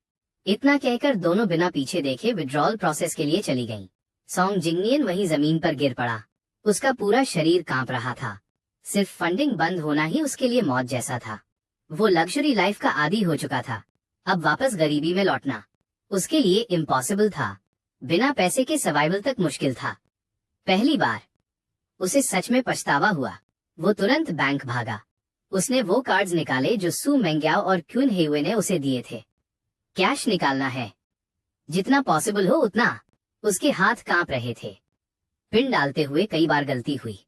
Speaker 1: इतना कहकर दोनों बिना पीछे देखे विड्रॉल प्रोसेस के लिए चली गईं। सॉन्ग जिंगनियन वहीं जमीन पर गिर पड़ा, उसका पूरा शरीर कांप रहा था। सिर्फ फंडिंग बंद होना ही उसके लिए मौत जैसा था। वो लग्जरी लाइफ का आदी हो चुका था, अब वापस गरीबी में लौटना उसके लिए इम्पॉसिबल था। बिना पैसे के सर्वाइवल तक मुश्किल था। पहली बार उसे सच में पछतावा हुआ। वो तुरंत बैंक भागा। उसने वो कार्ड्स निकाले जो सू मेंग्याओ और क्यून हेयुए ने उसे दिए थे। कैश निकालना है, जितना पॉसिबल हो उतना। उसके हाथ कांप रहे थे। पिन डालते हुए कई बार गलती हुई,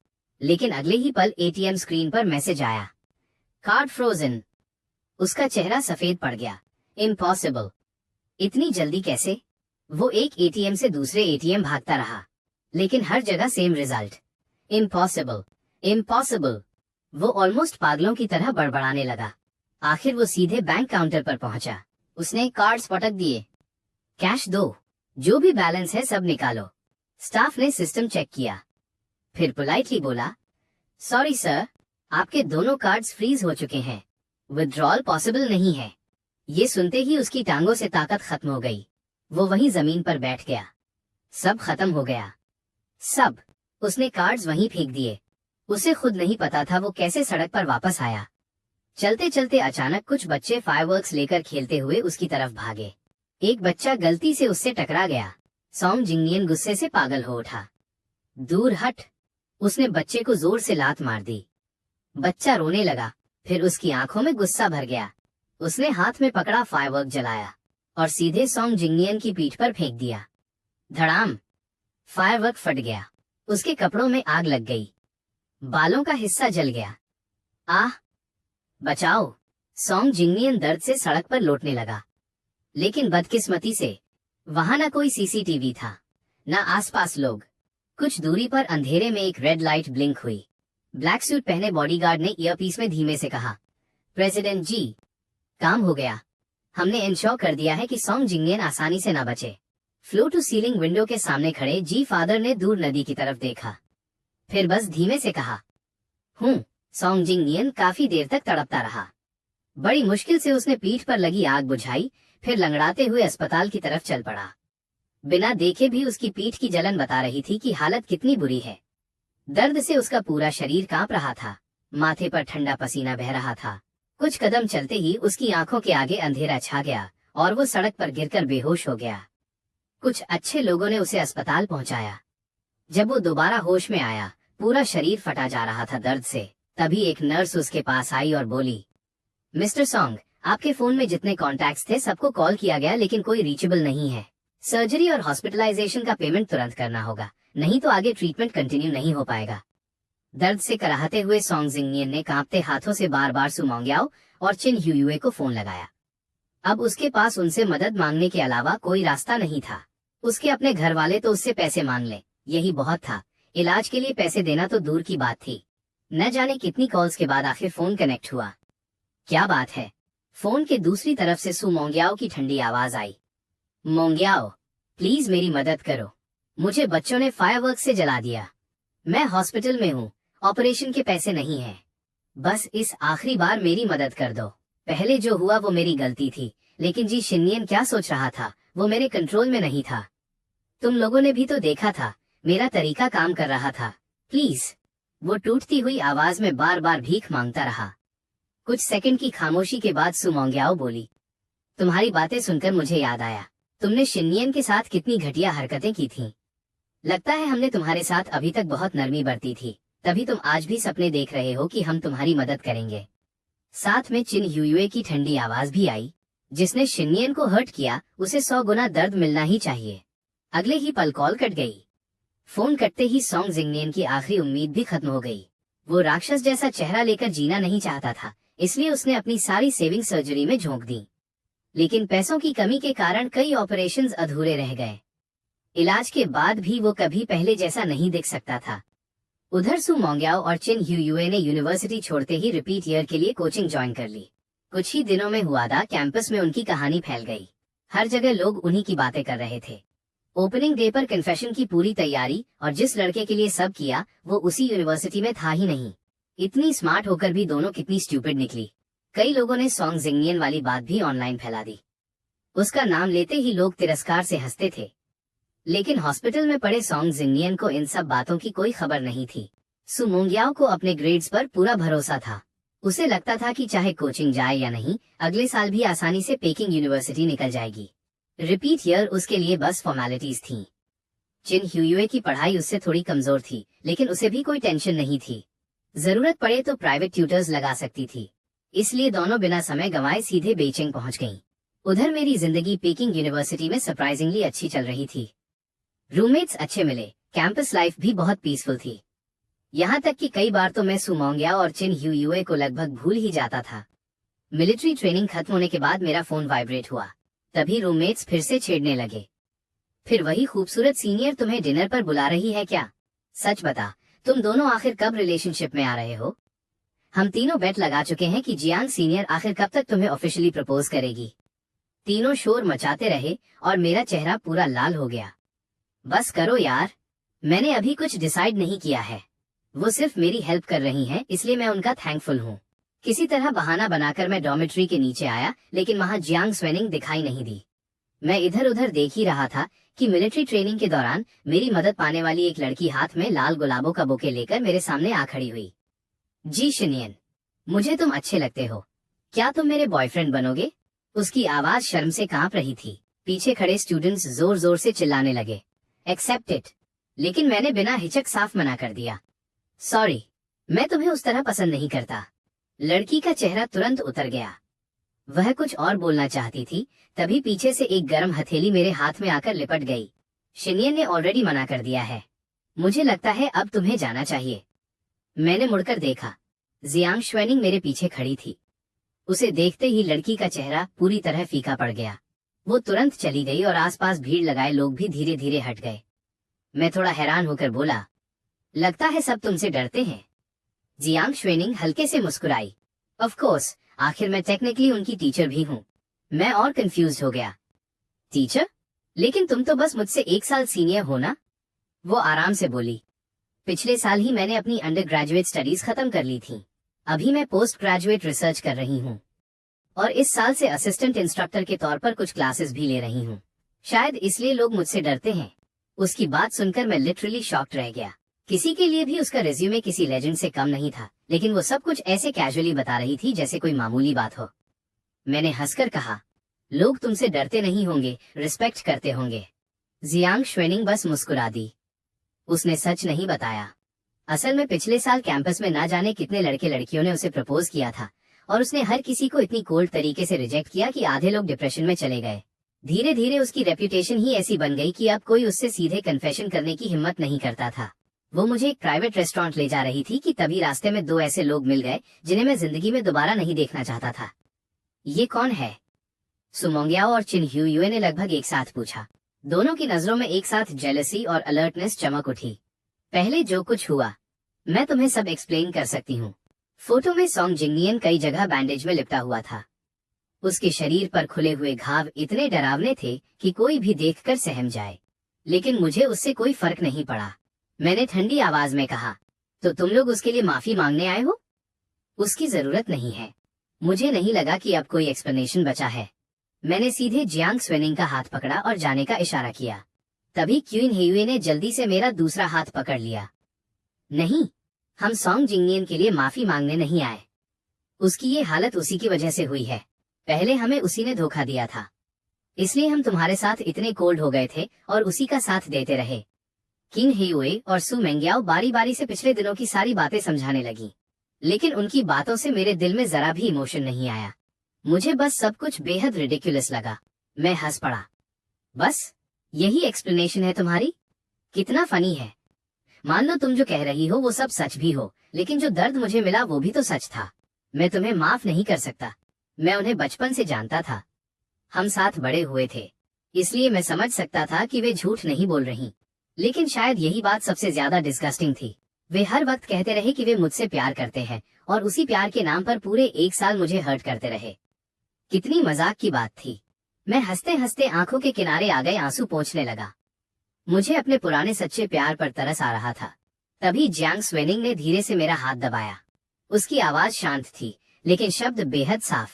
Speaker 1: लेकिन अगले ही पल एटीएम स्क्रीन पर मैसेज आया, कार्ड फ्रोजन। उसका चेहरा सफेद पड़ गया। इम्पॉसिबल, इतनी जल्दी कैसे? वो एक एटीएम से दूसरे एटीएम भागता रहा, लेकिन हर जगह सेम रिजल्ट, इम्पॉसिबल, इम्पॉसिबल। वो ऑलमोस्ट पागलों की तरह बड़बड़ाने लगा। आखिर वो सीधे बैंक काउंटर पर पहुंचा। उसने कार्ड्स पटक दिए। कैश दो, जो भी बैलेंस है सब निकालो। स्टाफ ने सिस्टम चेक किया, फिर पोलाइटली बोला, सॉरी सर, आपके दोनों कार्ड्स फ्रीज हो चुके हैं, विड्रॉल पॉसिबल नहीं है। ये सुनते ही उसकी टांगों से ताकत खत्म हो गई। वो वहीं जमीन पर बैठ गया। सब खत्म हो गया, सब। उसने कार्ड्स वहीं फेंक दिए। उसे खुद नहीं पता था वो कैसे सड़क पर वापस आया। चलते चलते अचानक कुछ बच्चे फायरवर्क्स लेकर खेलते हुए उसकी तरफ भागे। एक बच्चा गलती से उससे टकरा गया। सॉन्ग जिंगनियन गुस्से से पागल हो उठा। दूर हट, उसने बच्चे को जोर से लात मार दी। बच्चा रोने लगा, फिर उसकी आंखों में गुस्सा भर गया। उसने हाथ में पकड़ा फायरवर्क जलाया और सीधे सॉन्ग जिंगनियन की पीठ पर फेंक दिया। धड़ाम, फायरवर्क फट गया। उसके कपड़ों में आग लग गई, बालों का हिस्सा जल गया। आह, बचाओ! सॉन्ग जिंगनियन दर्द से सड़क पर लौटने लगा, लेकिन बदकिस्मती से वहां न कोई सीसीटीवी था, न आसपास लोग। कुछ दूरी पर अंधेरे में एक रेड लाइट ब्लिंक हुई। ब्लैक सूट पहने बॉडीगार्ड ने ईयरपीस में धीमे से कहा, प्रेसिडेंट जी, काम हो गया। हमने इंश्योर कर दिया है कि सॉन्ग जिंगनियन आसानी से ना बचे। फ्लोर टू सीलिंग विंडो के सामने खड़े जी फादर ने दूर नदी की तरफ देखा, फिर बस धीमे से कहा, सॉन्ग जिंगनियन काफी देर तक तड़पता रहा। बड़ी मुश्किल से उसने पीठ पर लगी आग बुझाई, फिर लंगड़ाते हुए अस्पताल की तरफ चल पड़ा। बिना देखे भी उसकी पीठ की जलन बता रही थी कि हालत कितनी बुरी है। दर्द से उसका पूरा शरीर कांप रहा था, माथे पर ठंडा पसीना बह रहा था। कुछ कदम चलते ही उसकी आंखों के आगे अंधेरा छा गया और वो सड़क पर गिरकर बेहोश हो गया। कुछ अच्छे लोगों ने उसे अस्पताल पहुंचाया। जब वो दोबारा होश में आया, पूरा शरीर फटा जा रहा था दर्द से। तभी एक नर्स उसके पास आई और बोली, मिस्टर सॉन्ग, आपके फोन में जितने कॉन्टैक्ट्स थे सबको कॉल किया गया, लेकिन कोई रीचेबल नहीं है। सर्जरी और हॉस्पिटलाइजेशन का पेमेंट तुरंत करना होगा, नहीं तो आगे ट्रीटमेंट कंटिन्यू नहीं हो पाएगा। दर्द से कराहते हुए सॉन्ग जिंगनियन ने कांपते हाथों से बार बार सू मेंग्याओ और चिन ह्यूयुए को फोन लगाया। अब उसके पास उनसे मदद मांगने के अलावा कोई रास्ता नहीं था। उसके अपने घर वाले तो उससे पैसे मांग ले, यही बहुत था। इलाज के लिए पैसे देना तो दूर की बात थी। न जाने कितनी कॉल्स के बाद आखिर फोन कनेक्ट हुआ। क्या बात है? फोन के दूसरी तरफ से सू मेंग्याओ की ठंडी आवाज आई, मेंग्याओ, प्लीज मेरी मदद करो। मुझे बच्चों ने फायरवर्क से जला दिया। मैं हॉस्पिटल में हूँ, ऑपरेशन के पैसे नहीं हैं। बस इस आखिरी बार मेरी मदद कर दो। पहले जो हुआ वो मेरी गलती थी, लेकिन जी शिनियन क्या सोच रहा था वो मेरे कंट्रोल में नहीं था। तुम लोगों ने भी तो देखा था, मेरा तरीका काम कर रहा था। प्लीज। वो टूटती हुई आवाज में बार बार भीख मांगता रहा। कुछ सेकंड की खामोशी के बाद सू मेंग्याओ बोली, तुम्हारी बातें सुनकर मुझे याद आया, तुमने शिनियन के साथ कितनी घटिया हरकतें की थीं। लगता है हमने तुम्हारे साथ अभी तक बहुत नरमी बरती थी, तभी तुम आज भी सपने देख रहे हो कि हम तुम्हारी मदद करेंगे। साथ में चिन ह्यूयुए की ठंडी आवाज भी आई, जिसने शिनियन को हर्ट किया उसे 100 गुना दर्द मिलना ही चाहिए। अगले ही पल कॉल कट गई। फोन कटते ही सॉन्ग जिंगनियन की आखिरी उम्मीद भी खत्म हो गई। वो राक्षस जैसा चेहरा लेकर जीना नहीं चाहता था, इसलिए उसने अपनी सारी सेविंग सर्जरी में झोंक दी। लेकिन पैसों की कमी के कारण कई ऑपरेशंस अधूरे रह गए। इलाज के बाद भी वो कभी पहले जैसा नहीं दिख सकता था। उधर सू मोंग्याओ और चिन ह्यूयुए ने यूनिवर्सिटी छोड़ते ही रिपीट ईयर के लिए कोचिंग ज्वाइन कर ली। कुछ ही दिनों में हुआ था, कैंपस में उनकी कहानी फैल गई। हर जगह लोग उन्हीं की बातें कर रहे थे। ओपनिंग डे पर कन्फेशन की पूरी तैयारी, और जिस लड़के के लिए सब किया वो उसी यूनिवर्सिटी में था ही नहीं। इतनी स्मार्ट होकर भी दोनों कितनी स्टूपिड निकली। कई लोगों ने सॉन्ग जिंगनियन वाली बात भी ऑनलाइन फैला दी। उसका नाम लेते ही लोग तिरस्कार से हंसते थे। लेकिन हॉस्पिटल में पड़े सॉन्ग जिंगनियन को इन सब बातों की कोई खबर नहीं थी। सू मोंग्याओ को अपने ग्रेड्स पर पूरा भरोसा था। उसे लगता था कि चाहे कोचिंग जाए या नहीं, अगले साल भी आसानी से पेकिंग यूनिवर्सिटी निकल जाएगी। रिपीट ईयर उसके लिए बस फॉर्मेलिटीज थी। चिन ह्यूयुए की पढ़ाई उससे थोड़ी कमजोर थी, लेकिन उसे भी कोई टेंशन नहीं थी। जरूरत पड़े तो प्राइवेट ट्यूटर्स लगा सकती थी। इसलिए दोनों बिना समय गंवाए सीधे बेइजिंग पहुंच गईं। उधर मेरी जिंदगी पेकिंग यूनिवर्सिटी में सरप्राइजिंगली अच्छी चल रही थी। रूममेट्स अच्छे मिले, कैंपस लाइफ भी बहुत पीसफुल थी। यहाँ तक कि कई बार तो मैं सू मोंग्याओ और चिन ह्यूयुए को लगभग भूल ही जाता था। मिलिट्री ट्रेनिंग खत्म होने के बाद मेरा फोन वाइब्रेट हुआ। तभी रूममेट्स फिर से छेड़ने लगे। फिर वही खूबसूरत सीनियर तुम्हें डिनर पर बुला रही है क्या? सच बता, तुम दोनों आखिर कब रिलेशनशिप में आ रहे हो? हम तीनों बेट लगा चुके हैं कि जियांग सीनियर आखिर कब तक तुम्हें ऑफिशियली प्रपोज करेगी। तीनों शोर मचाते रहे और मेरा चेहरा पूरा लाल हो गया। बस करो यार, मैंने अभी कुछ डिसाइड नहीं किया है। वो सिर्फ मेरी हेल्प कर रही हैं, इसलिए मैं उनका थैंकफुल हूँ। किसी तरह बहाना बनाकर मैं डॉर्मेट्री के नीचे आया, लेकिन वहाँ जियांग स्वेनिंग दिखाई नहीं दी। मैं इधर उधर देख ही रहा था कि मिलिट्री ट्रेनिंग के दौरान मेरी मदद पाने वाली एक लड़की हाथ में लाल गुलाबों का बुके लेकर मेरे सामने आ खड़ी हुई। जी शिनियन, मुझे तुम अच्छे लगते हो, क्या तुम मेरे बॉयफ्रेंड बनोगे? उसकी आवाज शर्म से कांप रही थी। पीछे खड़े स्टूडेंट्स जोर जोर से चिल्लाने लगे, एक्सेप्ट इट। लेकिन मैंने बिना हिचक साफ मना कर दिया, सॉरी, मैं तुम्हें उस तरह पसंद नहीं करता। लड़की का चेहरा तुरंत उतर गया। वह कुछ और बोलना चाहती थी, तभी पीछे से एक गर्म हथेली मेरे हाथ में आकर लिपट गई। शिनियन ने ऑलरेडी मना कर दिया है, मुझे लगता है अब तुम्हें जाना चाहिए। मैंने मुड़कर देखा, जियांग श्वेनिंग मेरे पीछे खड़ी थी। उसे देखते ही लड़की का चेहरा पूरी तरह फीका पड़ गया। वो तुरंत चली गई और आसपास भीड़ लगाए लोग भी धीरे धीरे हट गए। मैं थोड़ा हैरान होकर बोला, लगता है सब तुमसे डरते हैं। जियांग श्वेनिंग हल्के से मुस्कुराई, ऑफ कोर्स, आखिर मैं टेक्निकली उनकी टीचर भी हूँ। मैं और कंफ्यूज हो गया, टीचर? लेकिन तुम तो बस मुझसे 1 साल सीनियर हो ना? वो आराम से बोली, पिछले साल ही मैंने अपनी अंडर ग्रेजुएट स्टडीज खत्म कर ली थी। अभी मैं पोस्ट ग्रेजुएट रिसर्च कर रही हूँ और इस साल से असिस्टेंट इंस्ट्रक्टर के तौर पर कुछ क्लासेस भी ले रही हूँ। शायद इसलिए लोग मुझसे डरते हैं। उसकी बात सुनकर मैं लिटरली शॉक्ड रह गया। किसी के लिए भी उसका रिज्यूमे किसी लेजेंड से कम नहीं था, लेकिन वो सब कुछ ऐसे कैजुअली बता रही थी जैसे कोई मामूली बात हो। मैंने हंसकर कहा, लोग तुमसे डरते नहीं होंगे, रिस्पेक्ट करते होंगे। जियांग श्वेनिंग बस मुस्कुरा दी। उसने सच नहीं बताया। असल में पिछले साल कैंपस में ना जाने कितने लड़के लड़कियों ने उसे प्रपोज किया था और उसने हर किसी को इतनी कोल्ड तरीके से रिजेक्ट किया कि आधे लोग डिप्रेशन में चले गए। धीरे धीरे उसकी रेप्यूटेशन ही ऐसी बन गई कि अब कोई उससे सीधे कन्फेशन करने की हिम्मत नहीं करता था। वो मुझे एक प्राइवेट रेस्टोरेंट ले जा रही थी कि तभी रास्ते में 2 ऐसे लोग मिल गए जिन्हें मैं जिंदगी में दोबारा नहीं देखना चाहता था। ये कौन है? सू मोंग्याओ और चिन ह्यूयुए ने लगभग एक साथ पूछा। दोनों की नजरों में एक साथ जेलसी और अलर्टनेस चमक उठी। पहले जो कुछ हुआ, मैं तुम्हें सब एक्सप्लेन कर सकती हूँ। फोटो में सॉन्ग जिंगनियन कई जगह बैंडेज में लिपटा हुआ था। उसके शरीर पर खुले हुए घाव इतने डरावने थे कि कोई भी देखकर सहम जाए, लेकिन मुझे उससे कोई फर्क नहीं पड़ा। मैंने ठंडी आवाज में कहा, तो तुम लोग उसके लिए माफी मांगने आए हो? उसकी जरूरत नहीं है। मुझे नहीं लगा कि अब कोई एक्सप्लेनेशन बचा है। मैंने सीधे जियांग स्वेनिंग का हाथ पकड़ा और जाने का इशारा किया। तभी क्यून हेयुए ने जल्दी से मेरा दूसरा हाथ पकड़ लिया। नहीं, हम सॉन्ग जिंगनियन के लिए माफी मांगने नहीं आए। उसकी ये हालत उसी की वजह से हुई है। पहले हमें उसी ने धोखा दिया था, इसलिए हम तुम्हारे साथ इतने कोल्ड हो गए थे और उसी का साथ देते रहे। किन हेयुए और सू मेंग्याओ बारी बारी से पिछले दिनों की सारी बातें समझाने लगी, लेकिन उनकी बातों से मेरे दिल में जरा भी इमोशन नहीं आया। मुझे बस सब कुछ बेहद रिडिकुलस लगा। मैं हंस पड़ा। बस यही एक्सप्लेनेशन है तुम्हारी? कितना फनी है। मान लो तुम जो कह रही हो वो सब सच भी हो, लेकिन जो दर्द मुझे मिला वो भी तो सच था। मैं तुम्हें माफ नहीं कर सकता। मैं उन्हें बचपन से जानता था, हम साथ बड़े हुए थे, इसलिए मैं समझ सकता था कि वे झूठ नहीं बोल रही। लेकिन शायद यही बात सबसे ज्यादा डिस्गस्टिंग थी। वे हर वक्त कहते रहे कि वे मुझसे प्यार करते हैं, और उसी प्यार के नाम पर पूरे 1 साल मुझे हर्ट करते रहे। कितनी मजाक की बात थी। मैं हंसते हंसते आंखों के किनारे आ गए आंसू पोंछने लगा। मुझे अपने पुराने सच्चे प्यार पर तरस आ रहा था। तभी जियांग स्वेनिंग ने धीरे से मेरा हाथ दबाया। उसकी आवाज शांत थी, लेकिन शब्द बेहद साफ।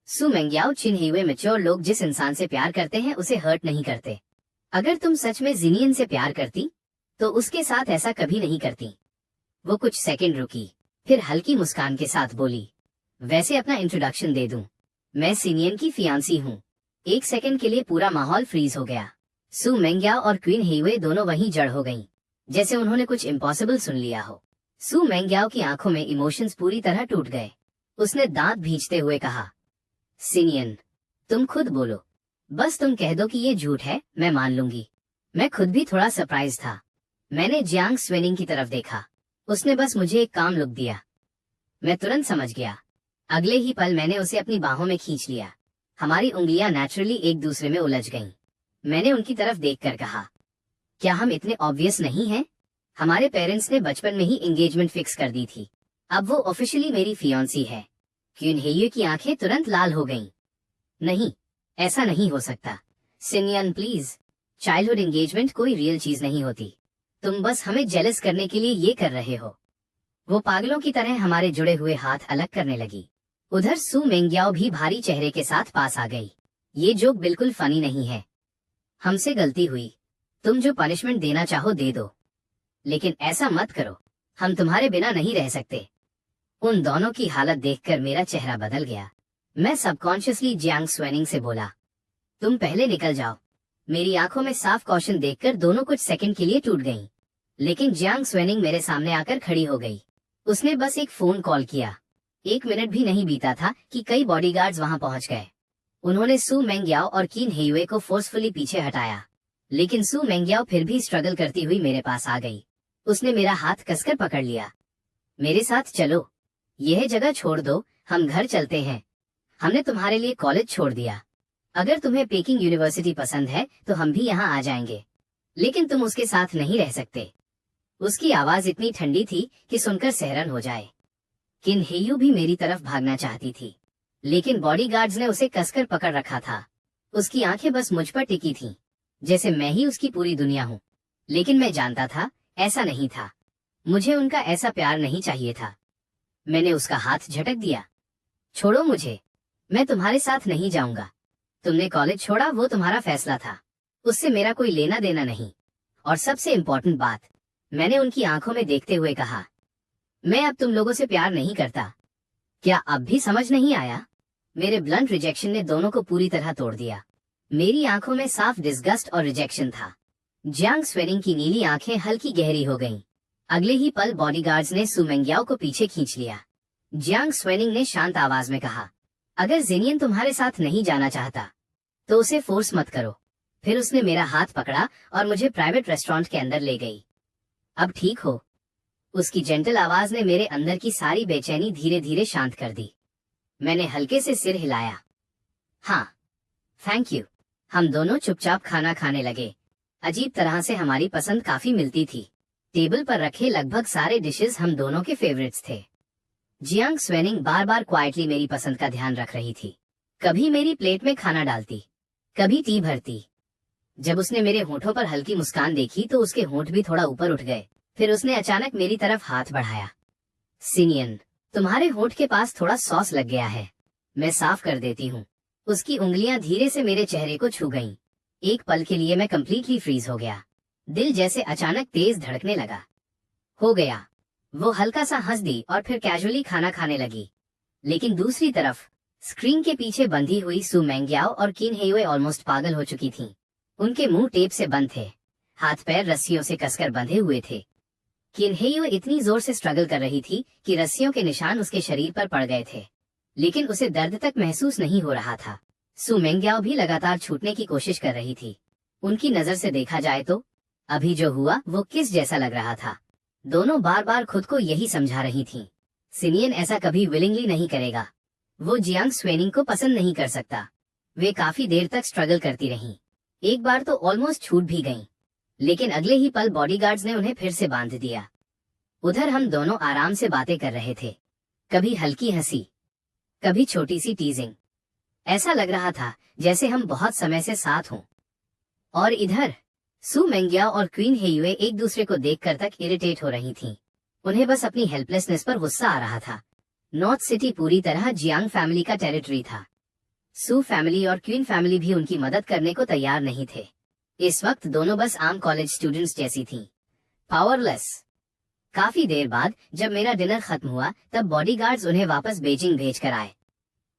Speaker 1: सू मेंग्याओ, चिन्हिए मैच्योर लोग जिस इंसान से प्यार करते हैं उसे हर्ट नहीं करते। अगर तुम सच में जिनियन से प्यार करती तो उसके साथ ऐसा कभी नहीं करती। वो कुछ सेकंड रुकी, फिर हल्की मुस्कान के साथ बोली, वैसे अपना इंट्रोडक्शन दे दूं, मैं सिनियन की फियांसी हूँ। 1 सेकंड के लिए पूरा माहौल फ्रीज हो गया। सू मेंग्याओ और क्वीन हेयुए दोनों वहीं जड़ हो गईं, जैसे उन्होंने कुछ इम्पॉसिबल सुन लिया हो। सू मेंग्याओ की आंखों में इमोशंस पूरी तरह टूट गए। उसने दांत भींचते हुए कहा, सिनियन, तुम खुद बोलो। बस तुम कह दो कि ये झूठ है, मैं मान लूंगी। मैं खुद भी थोड़ा सरप्राइज था। मैंने जियांग स्वेनिंग की तरफ देखा। उसने बस मुझे एक काम लुक दिया। मैं तुरंत समझ गया। अगले ही पल मैंने उसे अपनी बाहों में खींच लिया। हमारी उंगलियां नेचुरली एक दूसरे में उलझ गईं। मैंने उनकी तरफ देखकर कहा, क्या हम इतने ऑब्वियस नहीं हैं? हमारे पेरेंट्स ने बचपन में ही एंगेजमेंट फिक्स कर दी थी। अब वो ऑफिशियली मेरी फियांसी है। क्यून हेयुए की आंखें तुरंत लाल हो गईं। नहीं, ऐसा नहीं हो सकता। सिनियन प्लीज, चाइल्डहुड एंगेजमेंट कोई रियल चीज नहीं होती। तुम बस हमें जेलस करने के लिए ये कर रहे हो। वो पागलों की तरह हमारे जुड़े हुए हाथ अलग करने लगी। उधर सू मेंग्याओ भी भारी चेहरे के साथ पास आ गई। ये जोक बिल्कुल फनी नहीं है। हमसे गलती हुई, तुम जो पनिशमेंट देना चाहो दे दो, लेकिन ऐसा मत करो। हम तुम्हारे बिना नहीं रह सकते। उन दोनों की हालत देखकर मेरा चेहरा बदल गया। मैं सबकॉन्शियसली जियांग स्वेनिंग से बोला, तुम पहले निकल जाओ। मेरी आंखों में साफ कौशन देखकर दोनों कुछ सेकंड के लिए टूट गईं। लेकिन जियांग स्वेनिंग मेरे सामने आकर खड़ी हो गई। उसने बस एक फोन कॉल किया। 1 मिनट भी नहीं बीता था कि कई बॉडीगार्ड्स वहां पहुंच गए। उन्होंने सू मेंग्याओ और किन हेयुए को फोर्सफुली पीछे हटाया, लेकिन सू मेंग्याओ फिर भी स्ट्रगल करती हुई मेरे पास आ गई। उसने मेरा हाथ कसकर पकड़ लिया। मेरे साथ चलो, यह जगह छोड़ दो, हम घर चलते हैं। हमने तुम्हारे लिए कॉलेज छोड़ दिया। अगर तुम्हें पेकिंग यूनिवर्सिटी पसंद है तो हम भी यहाँ आ जाएंगे, लेकिन तुम उसके साथ नहीं रह सकते। उसकी आवाज इतनी ठंडी थी कि सुनकर सहरन हो जाए। किन हेयू भी मेरी तरफ भागना चाहती थी, लेकिन बॉडीगार्ड्स ने उसे कसकर पकड़ रखा था। उसकी आंखें बस मुझ पर टिकी थीं, जैसे मैं ही उसकी पूरी दुनिया हूँ। लेकिन मैं जानता था ऐसा नहीं था। मुझे उनका ऐसा प्यार नहीं चाहिए था। मैंने उसका हाथ झटक दिया। छोड़ो मुझे, मैं तुम्हारे साथ नहीं जाऊंगा। तुमने कॉलेज छोड़ा, वो तुम्हारा फैसला था, उससे मेरा कोई लेना देना नहीं। और सबसे इम्पोर्टेंट बात, मैंने उनकी आंखों में देखते हुए कहा, मैं अब तुम लोगों से प्यार नहीं करता। क्या अब भी समझ नहीं आया? मेरे ब्लंट रिजेक्शन ने दोनों को पूरी तरह तोड़ दिया। मेरी आंखों में साफ डिस्गस्ट और रिजेक्शन था। जियांग स्वेनिंग की नीली आंखें हल्की गहरी हो गईं। अगले ही पल बॉडीगार्ड्स ने सू मेंग्याओ को पीछे खींच लिया। जियांग स्वेनिंग ने शांत आवाज में कहा, अगर जिनियन तुम्हारे साथ नहीं जाना चाहता तो उसे फोर्स मत करो। फिर उसने मेरा हाथ पकड़ा और मुझे प्राइवेट रेस्टोरेंट के अंदर ले गई। अब ठीक हो? उसकी जेंटल आवाज ने मेरे अंदर की सारी बेचैनी धीरे धीरे शांत कर दी। मैंने हल्के से सिर हिलाया। हाँ, थैंक यू। हम दोनों चुपचाप खाना खाने लगे। अजीब तरह से हमारी पसंद काफी मिलती थी। टेबल पर रखे लगभग सारे डिशेस हम दोनों के फेवरेट्स थे। जियांग स्वेनिंग बार बार क्वाइटली मेरी पसंद का ध्यान रख रही थी। कभी मेरी प्लेट में खाना डालती, कभी टी भरती। जब उसने मेरे होठों पर हल्की मुस्कान देखी तो उसके होंठ भी थोड़ा ऊपर उठ गए। फिर उसने अचानक मेरी तरफ हाथ बढ़ाया। सिनियन, तुम्हारे होंठ के पास थोड़ा सॉस लग गया है, मैं साफ कर देती हूँ। उसकी उंगलियां धीरे से मेरे चेहरे को छू गईं। एक पल के लिए मैं कंप्लीटली फ्रीज हो गया। दिल जैसे अचानक तेज धड़कने लगा। हो गया। वो हल्का सा हंस दी और फिर कैजुअली खाना खाने लगी। लेकिन दूसरी तरफ स्क्रीन के पीछे बंधी हुई सू मेंग्याओ और किन हेयुए ऑलमोस्ट पागल हो चुकी थीं। उनके मुंह टेप से बंद थे, हाथ पैर रस्सियों से कसकर बंधे हुए थे। किन हेयुए इतनी जोर से स्ट्रगल कर रही थी कि रस्सियों के निशान उसके शरीर पर पड़ गए थे, लेकिन उसे दर्द तक महसूस नहीं हो रहा था। सु मेंग्याओ भी लगातार छूटने की कोशिश कर रही थी। उनकी नजर से देखा जाए तो अभी जो हुआ वो किस जैसा लग रहा था। दोनों बार बार खुद को यही समझा रही थीं। सिनियन ऐसा कभी विलिंगली नहीं करेगा। वो जियांग स्वेनिंग को पसंद नहीं कर सकता। वे काफी देर तक स्ट्रगल करती रहीं। एक बार तो ऑलमोस्ट छूट भी गईं, लेकिन अगले ही पल बॉडीगार्ड्स ने उन्हें फिर से बांध दिया। उधर हम दोनों आराम से बातें कर रहे थे, कभी हल्की हंसी, कभी छोटी सी टीजिंग। ऐसा लग रहा था जैसे हम बहुत समय से साथ हों। और इधर सु मेंग्याओ और क्वीन हेयुए एक दूसरे को देखकर तक इरिटेट हो रही थीं। उन्हें बस अपनी हेल्पलेसनेस पर गुस्सा आ रहा था। नॉर्थ सिटी पूरी तरह जियांग फैमिली का टेरिटरी था। सु फैमिली और क्वीन फैमिली भी उनकी मदद करने को तैयार नहीं थे। इस वक्त दोनों बस आम कॉलेज स्टूडेंट्स जैसी थीं, पावरलेस। काफी देर बाद जब मेरा डिनर खत्म हुआ तब बॉडीगार्ड्स उन्हें वापस बीजिंग भेज कर आए।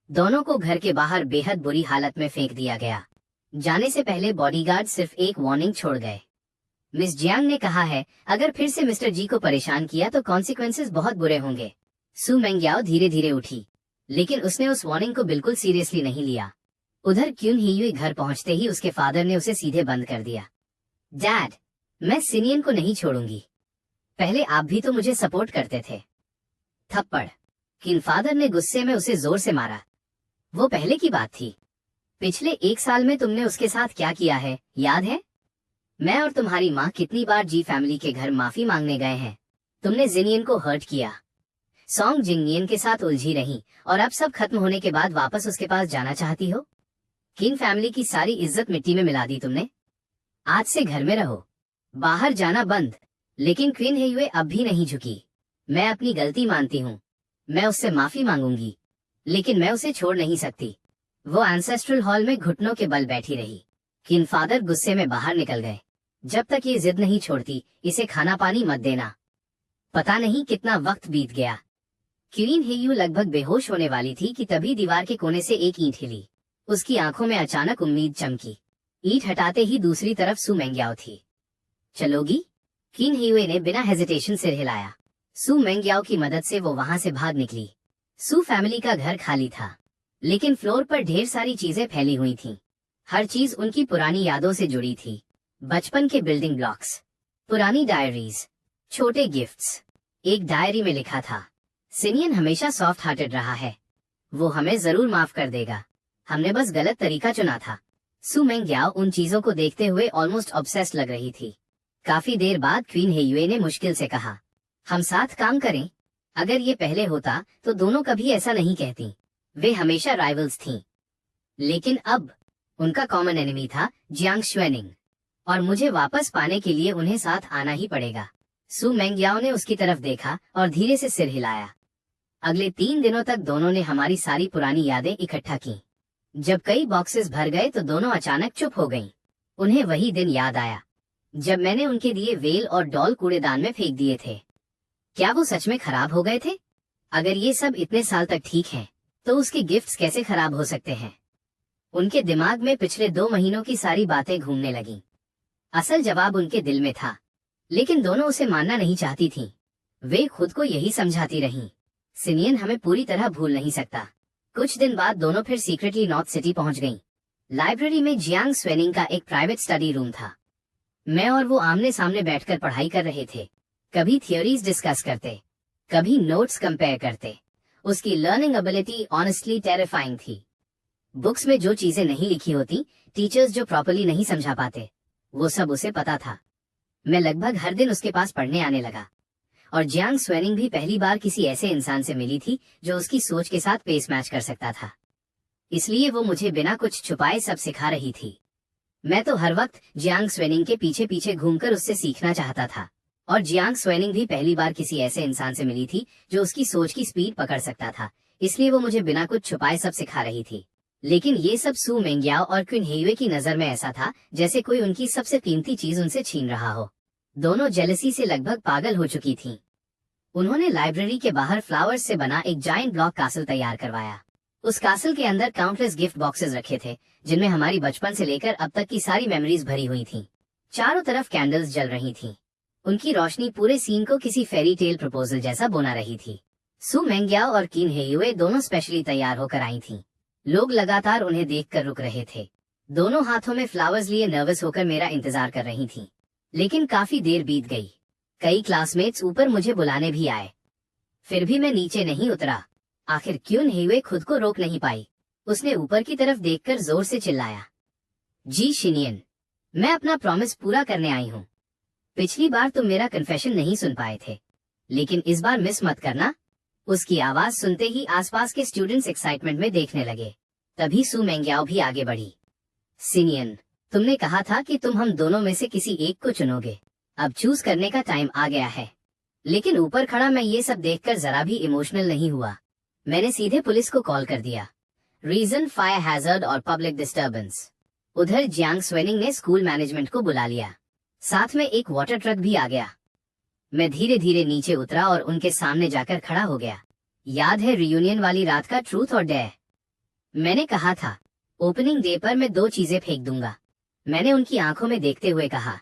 Speaker 1: दोनों को घर के बाहर बेहद बुरी हालत में फेंक दिया गया। जाने से पहले बॉडीगार्ड सिर्फ एक वार्निंग छोड़ गए। मिस जियांग ने कहा है, अगर फिर से मिस्टर जी को परेशान किया तो कॉन्सिक्वेंसेस बहुत बुरे होंगे। सु मेंग्याओ धीरे धीरे उठी, लेकिन उसने उस वार्निंग को बिल्कुल सीरियसली नहीं लिया। उधर क्यून हियुए घर पहुंचते ही उसके फादर ने उसे सीधे बंद कर दिया। डैड, मैं सिनियन को नहीं छोड़ूंगी। पहले आप भी तो मुझे सपोर्ट करते थे। थप्पड़। किन फादर ने गुस्से में उसे जोर से मारा। वो पहले की बात थी। पिछले 1 साल में तुमने उसके साथ क्या किया है, याद है? मैं और तुम्हारी माँ कितनी बार जी फैमिली के घर माफी मांगने गए हैं। तुमने जिनियन को हर्ट किया, सॉन्ग जिंगनियन के साथ उलझी रही, और अब सब खत्म होने के बाद वापस उसके पास जाना चाहती हो। किन फैमिली की सारी इज्जत मिट्टी में मिला दी तुमने। आज से घर में रहो, बाहर जाना बंद। लेकिन क्वीन हेयुए अब भी नहीं झुकी। मैं अपनी गलती मानती हूँ, मैं उससे माफी मांगूंगी, लेकिन मैं उसे छोड़ नहीं सकती। वो एंसेस्ट्रल हॉल में घुटनों के बल बैठी रही। किन फादर गुस्से में बाहर निकल गए। जब तक ये जिद नहीं छोड़ती, इसे खाना पानी मत देना। पता नहीं कितना वक्त बीत गया। क्वीन हेयू लगभग बेहोश होने वाली थी कि तभी दीवार के कोने से एक ईंट हिली। उसकी आंखों में अचानक उम्मीद चमकी। ईंट हटाते ही दूसरी तरफ सु मेंग्याओ थी। चलोगी? क्वीन हेयुए ने बिना हेजिटेशन सिर हिलाया। सु मेंग्याओ की मदद से वो वहां से भाग निकली। सु फैमिली का घर खाली था, लेकिन फ्लोर पर ढेर सारी चीजें फैली हुई थीं। हर चीज उनकी पुरानी यादों से जुड़ी थी। बचपन के बिल्डिंग ब्लॉक्स, पुरानी डायरीज, छोटे गिफ्ट्स। एक डायरी में लिखा था, सिनियन हमेशा सॉफ्ट हार्टेड रहा है, वो हमें जरूर माफ कर देगा, हमने बस गलत तरीका चुना था। सु मेंग्याओ उन चीजों को देखते हुए ऑलमोस्ट ऑब्सेस्ड लग रही थी। काफी देर बाद क्वीन हेयुए ने मुश्किल से कहा, हम साथ काम करें। अगर ये पहले होता तो दोनों कभी ऐसा नहीं कहती। वे हमेशा राइवल्स थीं, लेकिन अब उनका कॉमन एनिमी था जियांग स्वेनिंग, और मुझे वापस पाने के लिए उन्हें साथ आना ही पड़ेगा। सु मेंग्याओ ने उसकी तरफ देखा और धीरे से सिर हिलाया। अगले 3 दिनों तक दोनों ने हमारी सारी पुरानी यादें इकट्ठा की। जब कई बॉक्सेस भर गए तो दोनों अचानक चुप हो गईं। उन्हें वही दिन याद आया जब मैंने उनके दिए वेल और डॉल कूड़ेदान में फेंक दिए थे। क्या वो सच में खराब हो गए थे? अगर ये सब इतने साल तक ठीक है, तो उसके गिफ्ट्स कैसे खराब हो सकते हैं? उनके दिमाग में पिछले 2 महीनों की सारी बातें घूमने लगीं। असल जवाब उनके दिल में था, लेकिन दोनों उसे मानना नहीं चाहती थीं। वे खुद को यही समझाती रहीं, सिनियन हमें पूरी तरह भूल नहीं सकता। कुछ दिन बाद दोनों फिर सीक्रेटली नॉर्थ सिटी पहुंच गईं। लाइब्रेरी में जियांग स्वेनिंग का एक प्राइवेट स्टडी रूम था। मैं और वो आमने सामने बैठकर पढ़ाई कर रहे थे। कभी थियोरीज डिस्कस करते, कभी नोट्स कंपेयर करते। उसकी लर्निंग एबिलिटी ऑनेस्टली टेरिफाइंग थी। बुक्स में जो चीजें नहीं लिखी होती, टीचर्स जो प्रॉपर्ली नहीं समझा पाते, वो सब उसे पता था। मैं लगभग हर दिन उसके पास पढ़ने आने लगा, और जियांग स्वेनिंग भी पहली बार किसी ऐसे इंसान से मिली थी जो उसकी सोच के साथ पेस मैच कर सकता था। इसलिए वो मुझे बिना कुछ छुपाए सब सिखा रही थी। मैं तो हर वक्त जियांग स्वेनिंग के पीछे पीछे घूमकर उससे सीखना चाहता था, और जियांग स्वेनिंग भी पहली बार किसी ऐसे इंसान से मिली थी जो उसकी सोच की स्पीड पकड़ सकता था। इसलिए वो मुझे बिना कुछ छुपाए सब सिखा रही थी। लेकिन ये सब सु मेंग्याओ और क्वीन हेयुए की नजर में ऐसा था जैसे कोई उनकी सबसे कीमती चीज उनसे छीन रहा हो। दोनों जेलसी से लगभग पागल हो चुकी थीं। उन्होंने लाइब्रेरी के बाहर फ्लावर्स से बना एक जायंट ब्लॉक कासल तैयार करवाया। उस कासल के अंदर काउंटलेस गिफ्ट बॉक्सेस रखे थे, जिनमें हमारी बचपन से लेकर अब तक की सारी मेमोरीज भरी हुई थीं। चारों तरफ कैंडल्स जल रही थीं। उनकी रोशनी पूरे सीन को किसी फेरी टेल प्रपोजल जैसा बना रही थी। सू मेंग्याओ और किन हेयुए दोनों स्पेशली तैयार होकर आई थीं। लोग लगातार उन्हें देखकर रुक रहे थे। दोनों हाथों में फ्लावर्स लिए नर्वस होकर मेरा इंतजार कर रही थीं। लेकिन काफी देर बीत गई। कई क्लासमेट्स ऊपर मुझे बुलाने भी आए, फिर भी मैं नीचे नहीं उतरा। आखिर क्यून हेयुए खुद को रोक नहीं पाई। उसने ऊपर की तरफ देखकर जोर से चिल्लाया, जी शिनियन, मैं अपना प्रॉमिस पूरा करने आई हूँ। पिछली बार तुम मेरा कन्फेशन नहीं सुन पाए थे, लेकिन इस बार मिस मत करना। उसकी आवाज सुनते ही आसपास के स्टूडेंट्स एक्साइटमेंट में देखने लगे। तभी सू मेंग्याओ भी आगे बढ़ी। सिनियन, तुमने कहा था कि तुम हम दोनों में से किसी एक को चुनोगे। अब चूज करने का टाइम आ गया है। लेकिन ऊपर खड़ा मैं ये सब देखकर जरा भी इमोशनल नहीं हुआ। मैंने सीधे पुलिस को कॉल कर दिया। रीजन फायर हैजर्ड और पब्लिक डिस्टर्बेंस। उधर जियांग स्वेनिंग ने स्कूल मैनेजमेंट को बुला लिया। साथ में एक वाटर ट्रक भी आ गया। मैं धीरे धीरे नीचे उतरा और उनके सामने जाकर खड़ा हो गया। याद है रियूनियन वाली रात का ट्रूथ और डेयर? मैंने कहा था ओपनिंग डे पर मैं 2 चीजें फेंक दूंगा। मैंने उनकी आंखों में देखते हुए कहा,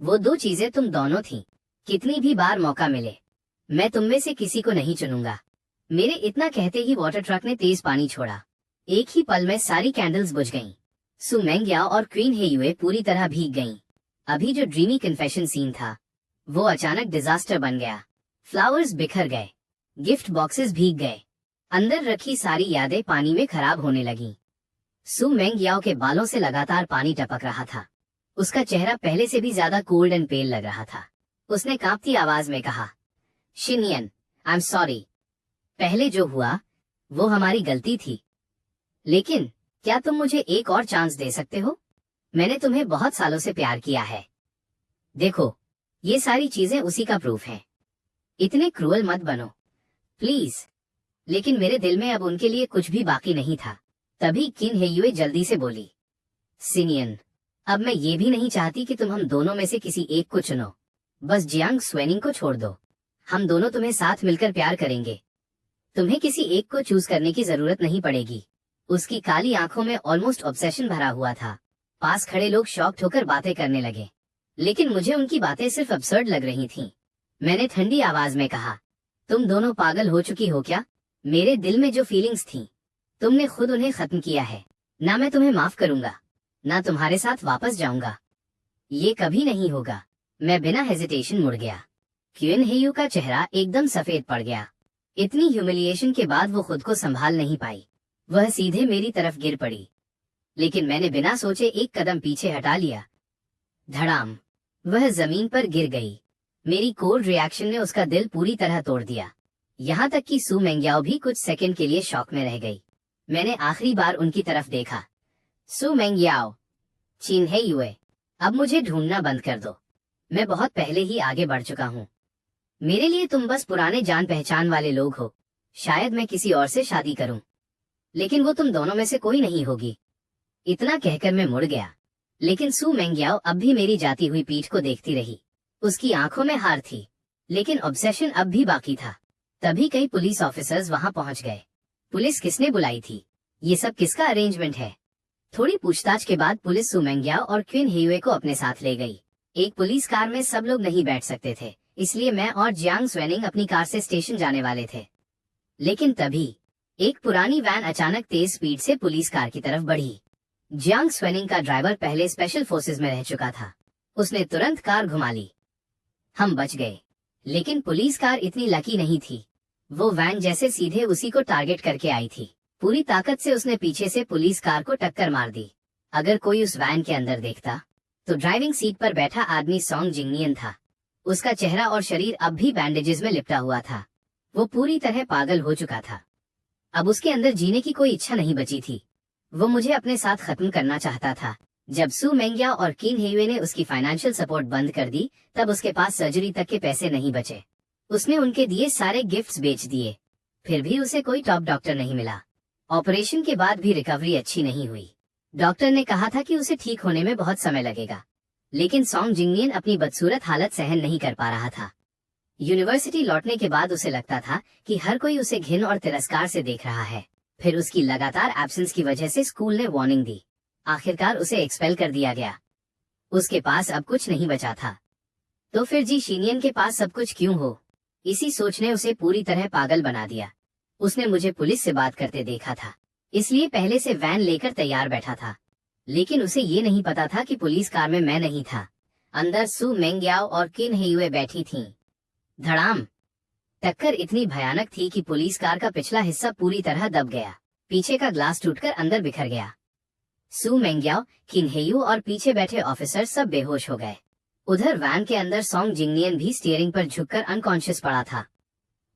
Speaker 1: वो 2 चीजें तुम दोनों थी। कितनी भी बार मौका मिले मैं तुम में से किसी को नहीं चुनूंगा। मेरे इतना कहते ही वाटर ट्रक ने तेज पानी छोड़ा। एक ही पल में सारी कैंडल्स बुझ गईं। सू मेंग्याओ और क्वीन हेयुए पूरी तरह भीग गईं। अभी जो ड्रीमी कन्फेशन सीन था वो अचानक डिजास्टर बन गया। फ्लावर्स बिखर गए, गिफ्ट बॉक्सेस भीग गए, अंदर रखी सारी यादें पानी में खराब होने लगीं। सू मेंग्याओ के बालों से लगातार पानी टपक रहा था। उसका चेहरा पहले से भी ज्यादा कोल्ड एंड पेल लग रहा था। उसने कांपती आवाज में कहा, शिनियन, आई एम सॉरी। पहले जो हुआ वो हमारी गलती थी, लेकिन क्या तुम मुझे एक और चांस दे सकते हो? मैंने तुम्हें बहुत सालों से प्यार किया है। देखो, ये सारी चीजें उसी का प्रूफ है। इतने क्रूअल मत बनो प्लीज। लेकिन मेरे दिल में अब उनके लिए कुछ भी बाकी नहीं था। तभी किन हेयुए जल्दी से बोली, सिनियन, अब मैं ये भी नहीं चाहती कि तुम हम दोनों में से किसी एक को चुनो। बस जियांग स्वेनिंग को छोड़ दो। हम दोनों तुम्हें साथ मिलकर प्यार करेंगे। तुम्हें किसी एक को चूज करने की जरूरत नहीं पड़ेगी। उसकी काली आंखों में ऑलमोस्ट ऑब्सेशन भरा हुआ था। पास खड़े लोग शॉक्ड होकर बातें करने लगे, लेकिन मुझे उनकी बातें सिर्फ अब्सर्ड लग रही थीं। मैंने ठंडी आवाज में कहा, तुम दोनों पागल हो चुकी हो क्या? मेरे दिल में जो फीलिंग्स थीं तुमने खुद उन्हें खत्म किया है। ना मैं तुम्हें माफ करूंगा, ना तुम्हारे साथ वापस जाऊंगा। ये कभी नहीं होगा। मैं बिना हेजिटेशन मुड़ गया। क्वीन हेयू का चेहरा एकदम सफेद पड़ गया। इतनी ह्यूमिलिएशन के बाद वो खुद को संभाल नहीं पाई। वह सीधे मेरी तरफ गिर पड़ी, लेकिन मैंने बिना सोचे एक कदम पीछे हटा लिया। धड़ाम, वह जमीन पर गिर गई। मेरी कोल्ड रिएक्शन ने उसका दिल पूरी तरह तोड़ दिया। यहाँ तक कि सू मेंग्याओ भी कुछ सेकंड के लिए शॉक में रह गई। मैंने आखिरी बार उनकी तरफ देखा। सू मेंग्याओ, चिन हेयुए, अब मुझे ढूंढना बंद कर दो। मैं बहुत पहले ही आगे बढ़ चुका हूँ। मेरे लिए तुम बस पुराने जान पहचान वाले लोग हो। शायद मैं किसी और से शादी करूं, लेकिन वो तुम दोनों में से कोई नहीं होगी। इतना कहकर मैं मुड़ गया, लेकिन सू मेंग्याओ अब भी मेरी जाती हुई पीठ को देखती रही। उसकी आंखों में हार थी, लेकिन ऑब्सेशन अब भी बाकी था। तभी कई पुलिस ऑफिसर्स वहां पहुंच गए। पुलिस किसने बुलाई थी? ये सब किसका अरेंजमेंट है? थोड़ी पूछताछ के बाद पुलिस सू मेंग्याओ और क्वीन हेयुए को अपने साथ ले गई। एक पुलिस कार में सब लोग नहीं बैठ सकते थे, इसलिए मैं और जियांग स्वेनिंग अपनी कार से स्टेशन जाने वाले थे। लेकिन तभी एक पुरानी वैन अचानक तेज स्पीड से पुलिस कार की तरफ बढ़ी। जियांग स्वेनिंग का ड्राइवर पहले स्पेशल फोर्सेस में रह चुका था। उसने तुरंत कार घुमा ली। हम बच गए, लेकिन पुलिस कार इतनी लकी नहीं थी। वो वैन जैसे सीधे उसी को टारगेट करके आई थी। पूरी ताकत से उसने पीछे से पुलिस कार को टक्कर मार दी। अगर कोई उस वैन के अंदर देखता तो ड्राइविंग सीट पर बैठा आदमी सॉन्ग जिंगनियन था। उसका चेहरा और शरीर अब भी बैंडेजेस में लिपटा हुआ था। वो पूरी तरह पागल हो चुका था। अब उसके अंदर जीने की कोई इच्छा नहीं बची थी। वो मुझे अपने साथ खत्म करना चाहता था। जब सू मेंग्याओ और किन हेयुए ने उसकी फाइनेंशियल सपोर्ट बंद कर दी, तब उसके पास सर्जरी तक के पैसे नहीं बचे। उसने उनके दिए सारे गिफ्ट्स बेच दिए। फिर भी उसे कोई टॉप डॉक्टर नहीं मिला। ऑपरेशन के बाद भी रिकवरी अच्छी नहीं हुई। डॉक्टर ने कहा था कि उसे ठीक होने में बहुत समय लगेगा, लेकिन सॉन्ग जिंगनियन अपनी बदसूरत हालत सहन नहीं कर पा रहा था। यूनिवर्सिटी लौटने के बाद उसे लगता था कि हर कोई उसे घिन और तिरस्कार से देख रहा है। फिर उसकी लगातार एब्सेंस की वजह से स्कूल ने वार्निंग दी। आखिरकार उसे एक्सपेल कर दिया गया। उसके पास अब कुछ नहीं बचा था। तो फिर जी शिनियन के पास सब कुछ क्यों हो? इसी सोच ने उसे पूरी तरह पागल बना दिया। उसने मुझे पुलिस से बात करते देखा था, इसलिए पहले से वैन लेकर तैयार बैठा था। लेकिन उसे ये नहीं पता था कि पुलिस कार में मैं नहीं था, अंदर सू मेंग्याओ और किन हेयुए बैठी थीं। धड़ाम! टक्कर इतनी भयानक थी कि पुलिस कार का पिछला हिस्सा पूरी तरह दब गया, पीछे का ग्लास टूटकर अंदर बिखर गया। सू मेंग्याओ, किन हेयू और पीछे बैठे ऑफिसर सब बेहोश हो गए। उधर वैन के अंदर सॉन्ग जिंगनियन भी स्टीयरिंग पर झुककर अनकॉन्शियस पड़ा था।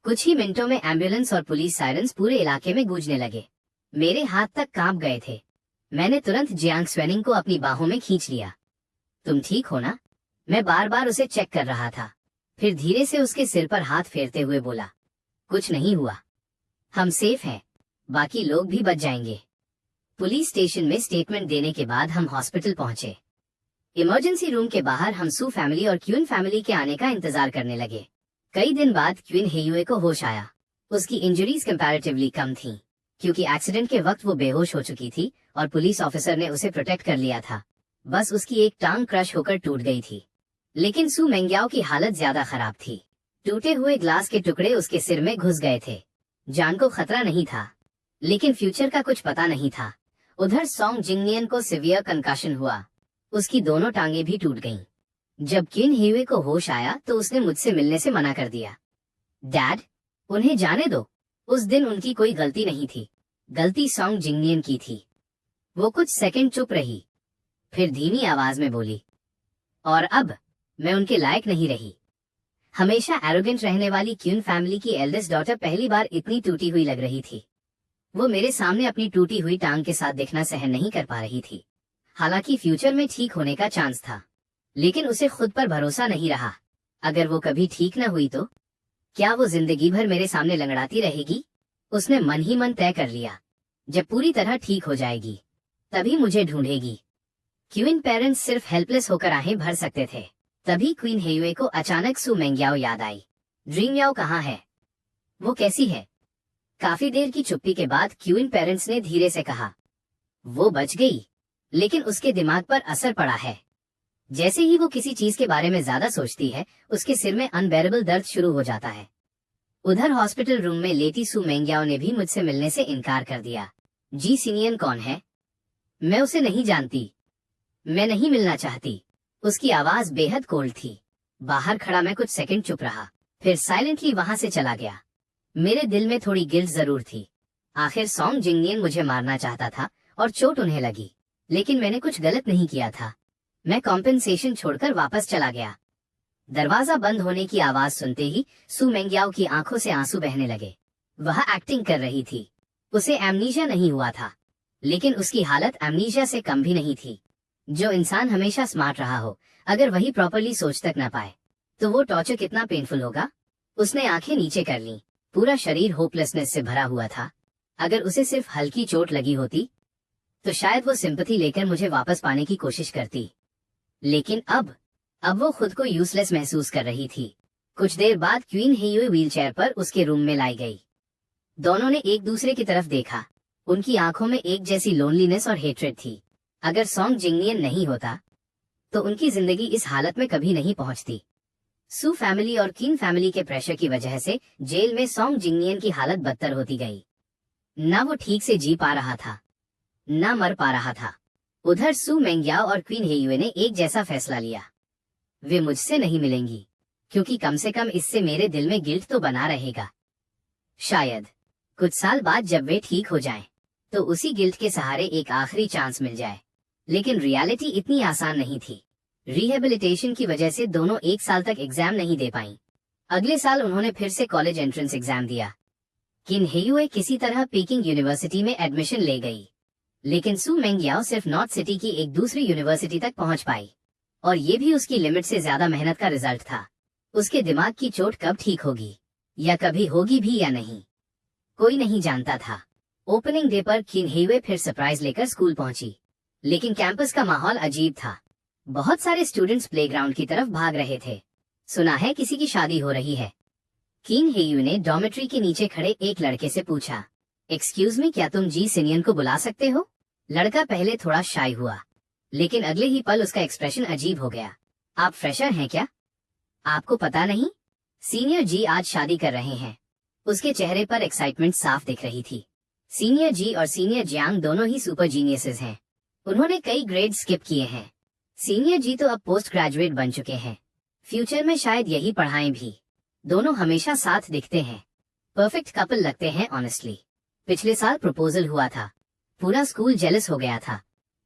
Speaker 1: कुछ ही मिनटों में एम्बुलेंस और पुलिस सायरन्स पूरे इलाके में गूंजने लगे। मेरे हाथ तक कांप गए थे। मैंने तुरंत जियांग स्वेनिंग को अपनी बाहों में खींच लिया। तुम ठीक हो ना? मैं बार बार उसे चेक कर रहा था। फिर धीरे से उसके सिर पर हाथ फेरते हुए बोला, कुछ नहीं हुआ, हम सेफ हैं, बाकी लोग भी बच जाएंगे। पुलिस स्टेशन में स्टेटमेंट देने के बाद हम हॉस्पिटल पहुंचे। इमरजेंसी रूम के बाहर हम सू फैमिली और क्यून फैमिली के आने का इंतजार करने लगे। कई दिन बाद क्वीन हेयुए को होश आया। उसकी इंजरीज कंपैरेटिवली कम थीं, क्योंकि एक्सीडेंट के वक्त वो बेहोश हो चुकी थी और पुलिस ऑफिसर ने उसे प्रोटेक्ट कर लिया था। बस उसकी एक टांग क्रश होकर टूट गई थी। लेकिन सू मेंग्याओ की हालत ज्यादा खराब थी। टूटे हुए ग्लास के टुकड़े उसके सिर में घुस गए थे। जान को खतरा नहीं था, लेकिन फ्यूचर का कुछ पता नहीं था। उधर सॉन्ग जिंगनियन को सिवियर कंकाशन हुआ। उसकी दोनों टांगे भी टूट गईं। जब किन हेयुए को होश आया तो उसने मुझसे मिलने से मना कर दिया। डैड, उन्हें जाने दो। उस दिन उनकी कोई गलती नहीं थी, गलती सॉन्ग जिंगनियन की थी। वो कुछ सेकंड चुप रही, फिर धीमी आवाज में बोली, और अब मैं उनके लायक नहीं रही। हमेशा एरोगेंट रहने वाली क्यून फैमिली की एल्डेस्ट डॉटर पहली बार इतनी टूटी हुई लग रही थी। वो मेरे सामने अपनी टूटी हुई टांग के साथ दिखना सहन नहीं कर पा रही थी। हालांकि फ्यूचर में ठीक होने का चांस था, लेकिन उसे खुद पर भरोसा नहीं रहा। अगर वो कभी ठीक न हुई तो क्या वो जिंदगी भर मेरे सामने लंगड़ाती रहेगी? उसने मन ही मन तय कर लिया, जब पूरी तरह ठीक हो जाएगी तभी मुझे ढूंढेगी। क्वीन पेरेंट्स सिर्फ हेल्पलेस होकर आहें भर सकते थे। तभी क्वीन हेयुए को अचानक सू मेंग्याओ याद आई। ड्रीम याओ कहाँ है? वो कैसी है? काफी देर की चुप्पी के बाद क्वीन पेरेंट्स ने धीरे से कहा, वो बच गई, लेकिन उसके दिमाग पर असर पड़ा है। जैसे ही वो किसी चीज के बारे में ज्यादा सोचती है, उसके सिर में अनबेरेबल दर्द शुरू हो जाता है। उधर हॉस्पिटल रूम में लेटी सू मेंग्याओ ने भी मुझसे मिलने से इनकार कर दिया। जी सिनियन कौन है? मैं उसे नहीं जानती, मैं नहीं मिलना चाहती। उसकी आवाज बेहद कोल्ड थी। बाहर खड़ा मैं कुछ सेकंड चुप रहा, फिर साइलेंटली वहां से चला गया। मेरे दिल में थोड़ी गिल्ट जरूर थी। आखिर सॉन्ग जिंगनियन मुझे मारना चाहता था और चोट उन्हें लगी, लेकिन मैंने कुछ गलत नहीं किया था। मैं कॉम्पेंसेशन छोड़कर वापस चला गया। दरवाजा बंद होने की आवाज सुनते ही सू मेंग्याओ की आंखों से आंसू बहने लगे। वह एक्टिंग कर रही थी। उसे एमनीशिया नहीं हुआ था, लेकिन उसकी हालत एमनीशिया से कम भी नहीं थी। जो इंसान हमेशा स्मार्ट रहा हो, अगर वही प्रॉपरली सोच तक न पाए तो वो टॉर्चर कितना पेनफुल होगा। उसने आंखें नीचे कर लीं। पूरा शरीर होपलेसनेस से भरा हुआ था। अगर उसे सिर्फ हल्की चोट लगी होती तो शायद वो सिंपैथी लेकर मुझे वापस पाने की कोशिश करती, लेकिन अब वो खुद को यूजलेस महसूस कर रही थी। कुछ देर बाद क्वीन हेयुए व्हीलचेयर पर उसके रूम में लाई गई। दोनों ने एक दूसरे की तरफ देखा। उनकी आंखों में एक जैसी लोनलीनेस और हेट्रेड थी। अगर सॉन्ग जिंगनियन नहीं होता तो उनकी जिंदगी इस हालत में कभी नहीं पहुंचती। सू फैमिली और किन फैमिली के प्रेशर की वजह से जेल में सॉन्ग जिंगनियन की हालत बदतर होती गई। ना वो ठीक से जी पा रहा था, ना मर पा रहा था। उधर सू मेंग्याओ और क्वीन हेयुए ने एक जैसा फैसला लिया। वे मुझसे नहीं मिलेंगी, क्योंकि कम से कम इससे मेरे दिल में गिल्ट तो बना रहेगा। शायद कुछ साल बाद जब वे ठीक हो जाएं, तो उसी गिल्ट के सहारे एक आखिरी चांस मिल जाए। लेकिन रियलिटी इतनी आसान नहीं थी। रिहेबिलिटेशन की वजह से दोनों एक साल तक एग्जाम नहीं दे पाईं। अगले साल उन्होंने फिर से कॉलेज एंट्रेंस एग्जाम दिया। किन हेयुए किसी तरह पीकिंग यूनिवर्सिटी में एडमिशन ले गई, लेकिन सू मेंग्याओ सिर्फ नॉर्थ सिटी की एक दूसरी यूनिवर्सिटी तक पहुंच पाई, और ये भी उसकी लिमिट से ज्यादा मेहनत का रिजल्ट था। उसके दिमाग की चोट कब ठीक होगी, या कभी होगी भी या नहीं, कोई नहीं जानता था। ओपनिंग डे पर किन हेयुए फिर सरप्राइज लेकर स्कूल पहुंची, लेकिन कैंपस का माहौल अजीब था। बहुत सारे स्टूडेंट्स प्लेग्राउंड की तरफ भाग रहे थे। सुना है किसी की शादी हो रही है। किन हेयू ने डॉर्मेट्री के नीचे खड़े एक लड़के से पूछा, एक्सक्यूज मी, क्या तुम जी सिनियन को बुला सकते हो? लड़का पहले थोड़ा शाय हुआ, लेकिन अगले ही पल उसका एक्सप्रेशन अजीब हो गया। आप फ्रेशर हैं क्या? आपको पता नहीं? सीनियर जी आज शादी कर रहे हैं। उसके चेहरे पर एक्साइटमेंट साफ दिख रही थी। सीनियर जी और सीनियर जियांग दोनों ही सुपर जीनियसेस हैं। उन्होंने कई ग्रेड स्किप किए हैं। सीनियर जी तो अब पोस्ट ग्रेजुएट बन चुके हैं। फ्यूचर में शायद यही पढ़ाएं भी। दोनों हमेशा साथ दिखते हैं। परफेक्ट कपल लगते हैं ऑनेस्टली। पिछले साल प्रपोजल हुआ था। पूरा स्कूल जेलस हो गया था।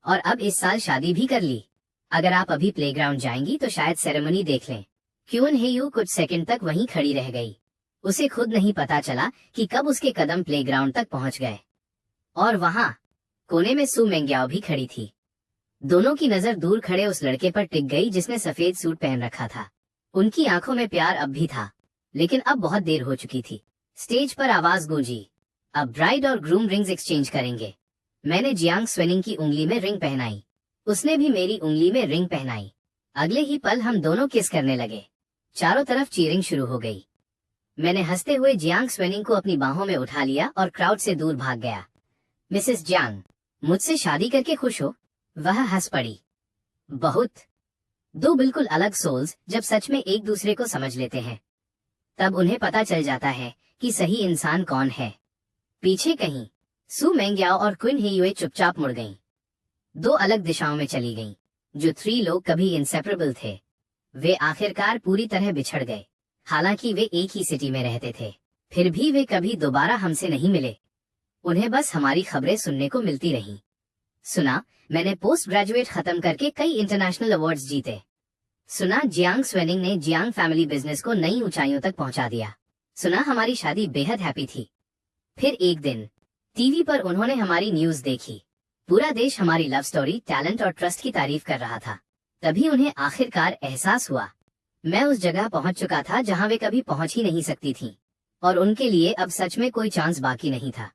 Speaker 1: और अब इस साल शादी भी कर ली। अगर आप अभी प्लेग्राउंड जाएंगी तो शायद सेरेमनी देख लें। क्यून हेयू कुछ सेकंड तक वहीं खड़ी रह गई। उसे खुद नहीं पता चला कि कब उसके कदम प्लेग्राउंड तक पहुंच गए। और वहां कोने में सू मेंग्याओ भी खड़ी थी। दोनों की नजर दूर खड़े उस लड़के पर टिक गई जिसने सफेद सूट पहन रखा था। उनकी आंखों में प्यार अब भी था, लेकिन अब बहुत देर हो चुकी थी। स्टेज पर आवाज गूंजी, अब ब्राइड और ग्रूम रिंग्स एक्सचेंज करेंगे। मैंने जियांग स्वेनिंग की उंगली में रिंग पहनाई। उसने भी मेरी उंगली में रिंग पहनाई। अगले ही पल हम दोनों किस करने लगे। चारों तरफ चीयरिंग शुरू हो गई। मैंने हंसते हुए जियांग स्वेनिंग को अपनी बाहों में उठा लिया और क्राउड से दूर भाग गया। मिसेस जियांग, मुझसे शादी करके खुश हो? वह हंस पड़ी। बहुत। दो बिल्कुल अलग सोल्स जब सच में एक दूसरे को समझ लेते हैं, तब उन्हें पता चल जाता है कि सही इंसान कौन है। पीछे कहीं सू मेंग्याओ और क्विन हेयुए चुपचाप मुड़ गईं। दो अलग दिशाओं में चली गईं। जो थ्री लोग कभी इंसेपरेबल थे, वे आखिरकार पूरी तरह बिछड़ गए। हालांकि वे एक ही सिटी में रहते थे, फिर भी वे कभी दोबारा हमसे नहीं मिले। उन्हें बस हमारी खबरें सुनने को मिलती रहीं। सुना, मैंने पोस्ट ग्रेजुएट खत्म करके कई इंटरनेशनल अवार्ड्स जीते। सुना, जियांग स्वेनिंग ने जियांग फैमिली बिजनेस को नई ऊंचाइयों तक पहुंचा दिया। सुना, हमारी शादी बेहद हैप्पी थी। फिर एक दिन टीवी पर उन्होंने हमारी न्यूज देखी। पूरा देश हमारी लव स्टोरी, टैलेंट और ट्रस्ट की तारीफ कर रहा था। तभी उन्हें आखिरकार एहसास हुआ, मैं उस जगह पहुंच चुका था जहां वे कभी पहुंच ही नहीं सकती थीं, और उनके लिए अब सच में कोई चांस बाकी नहीं था।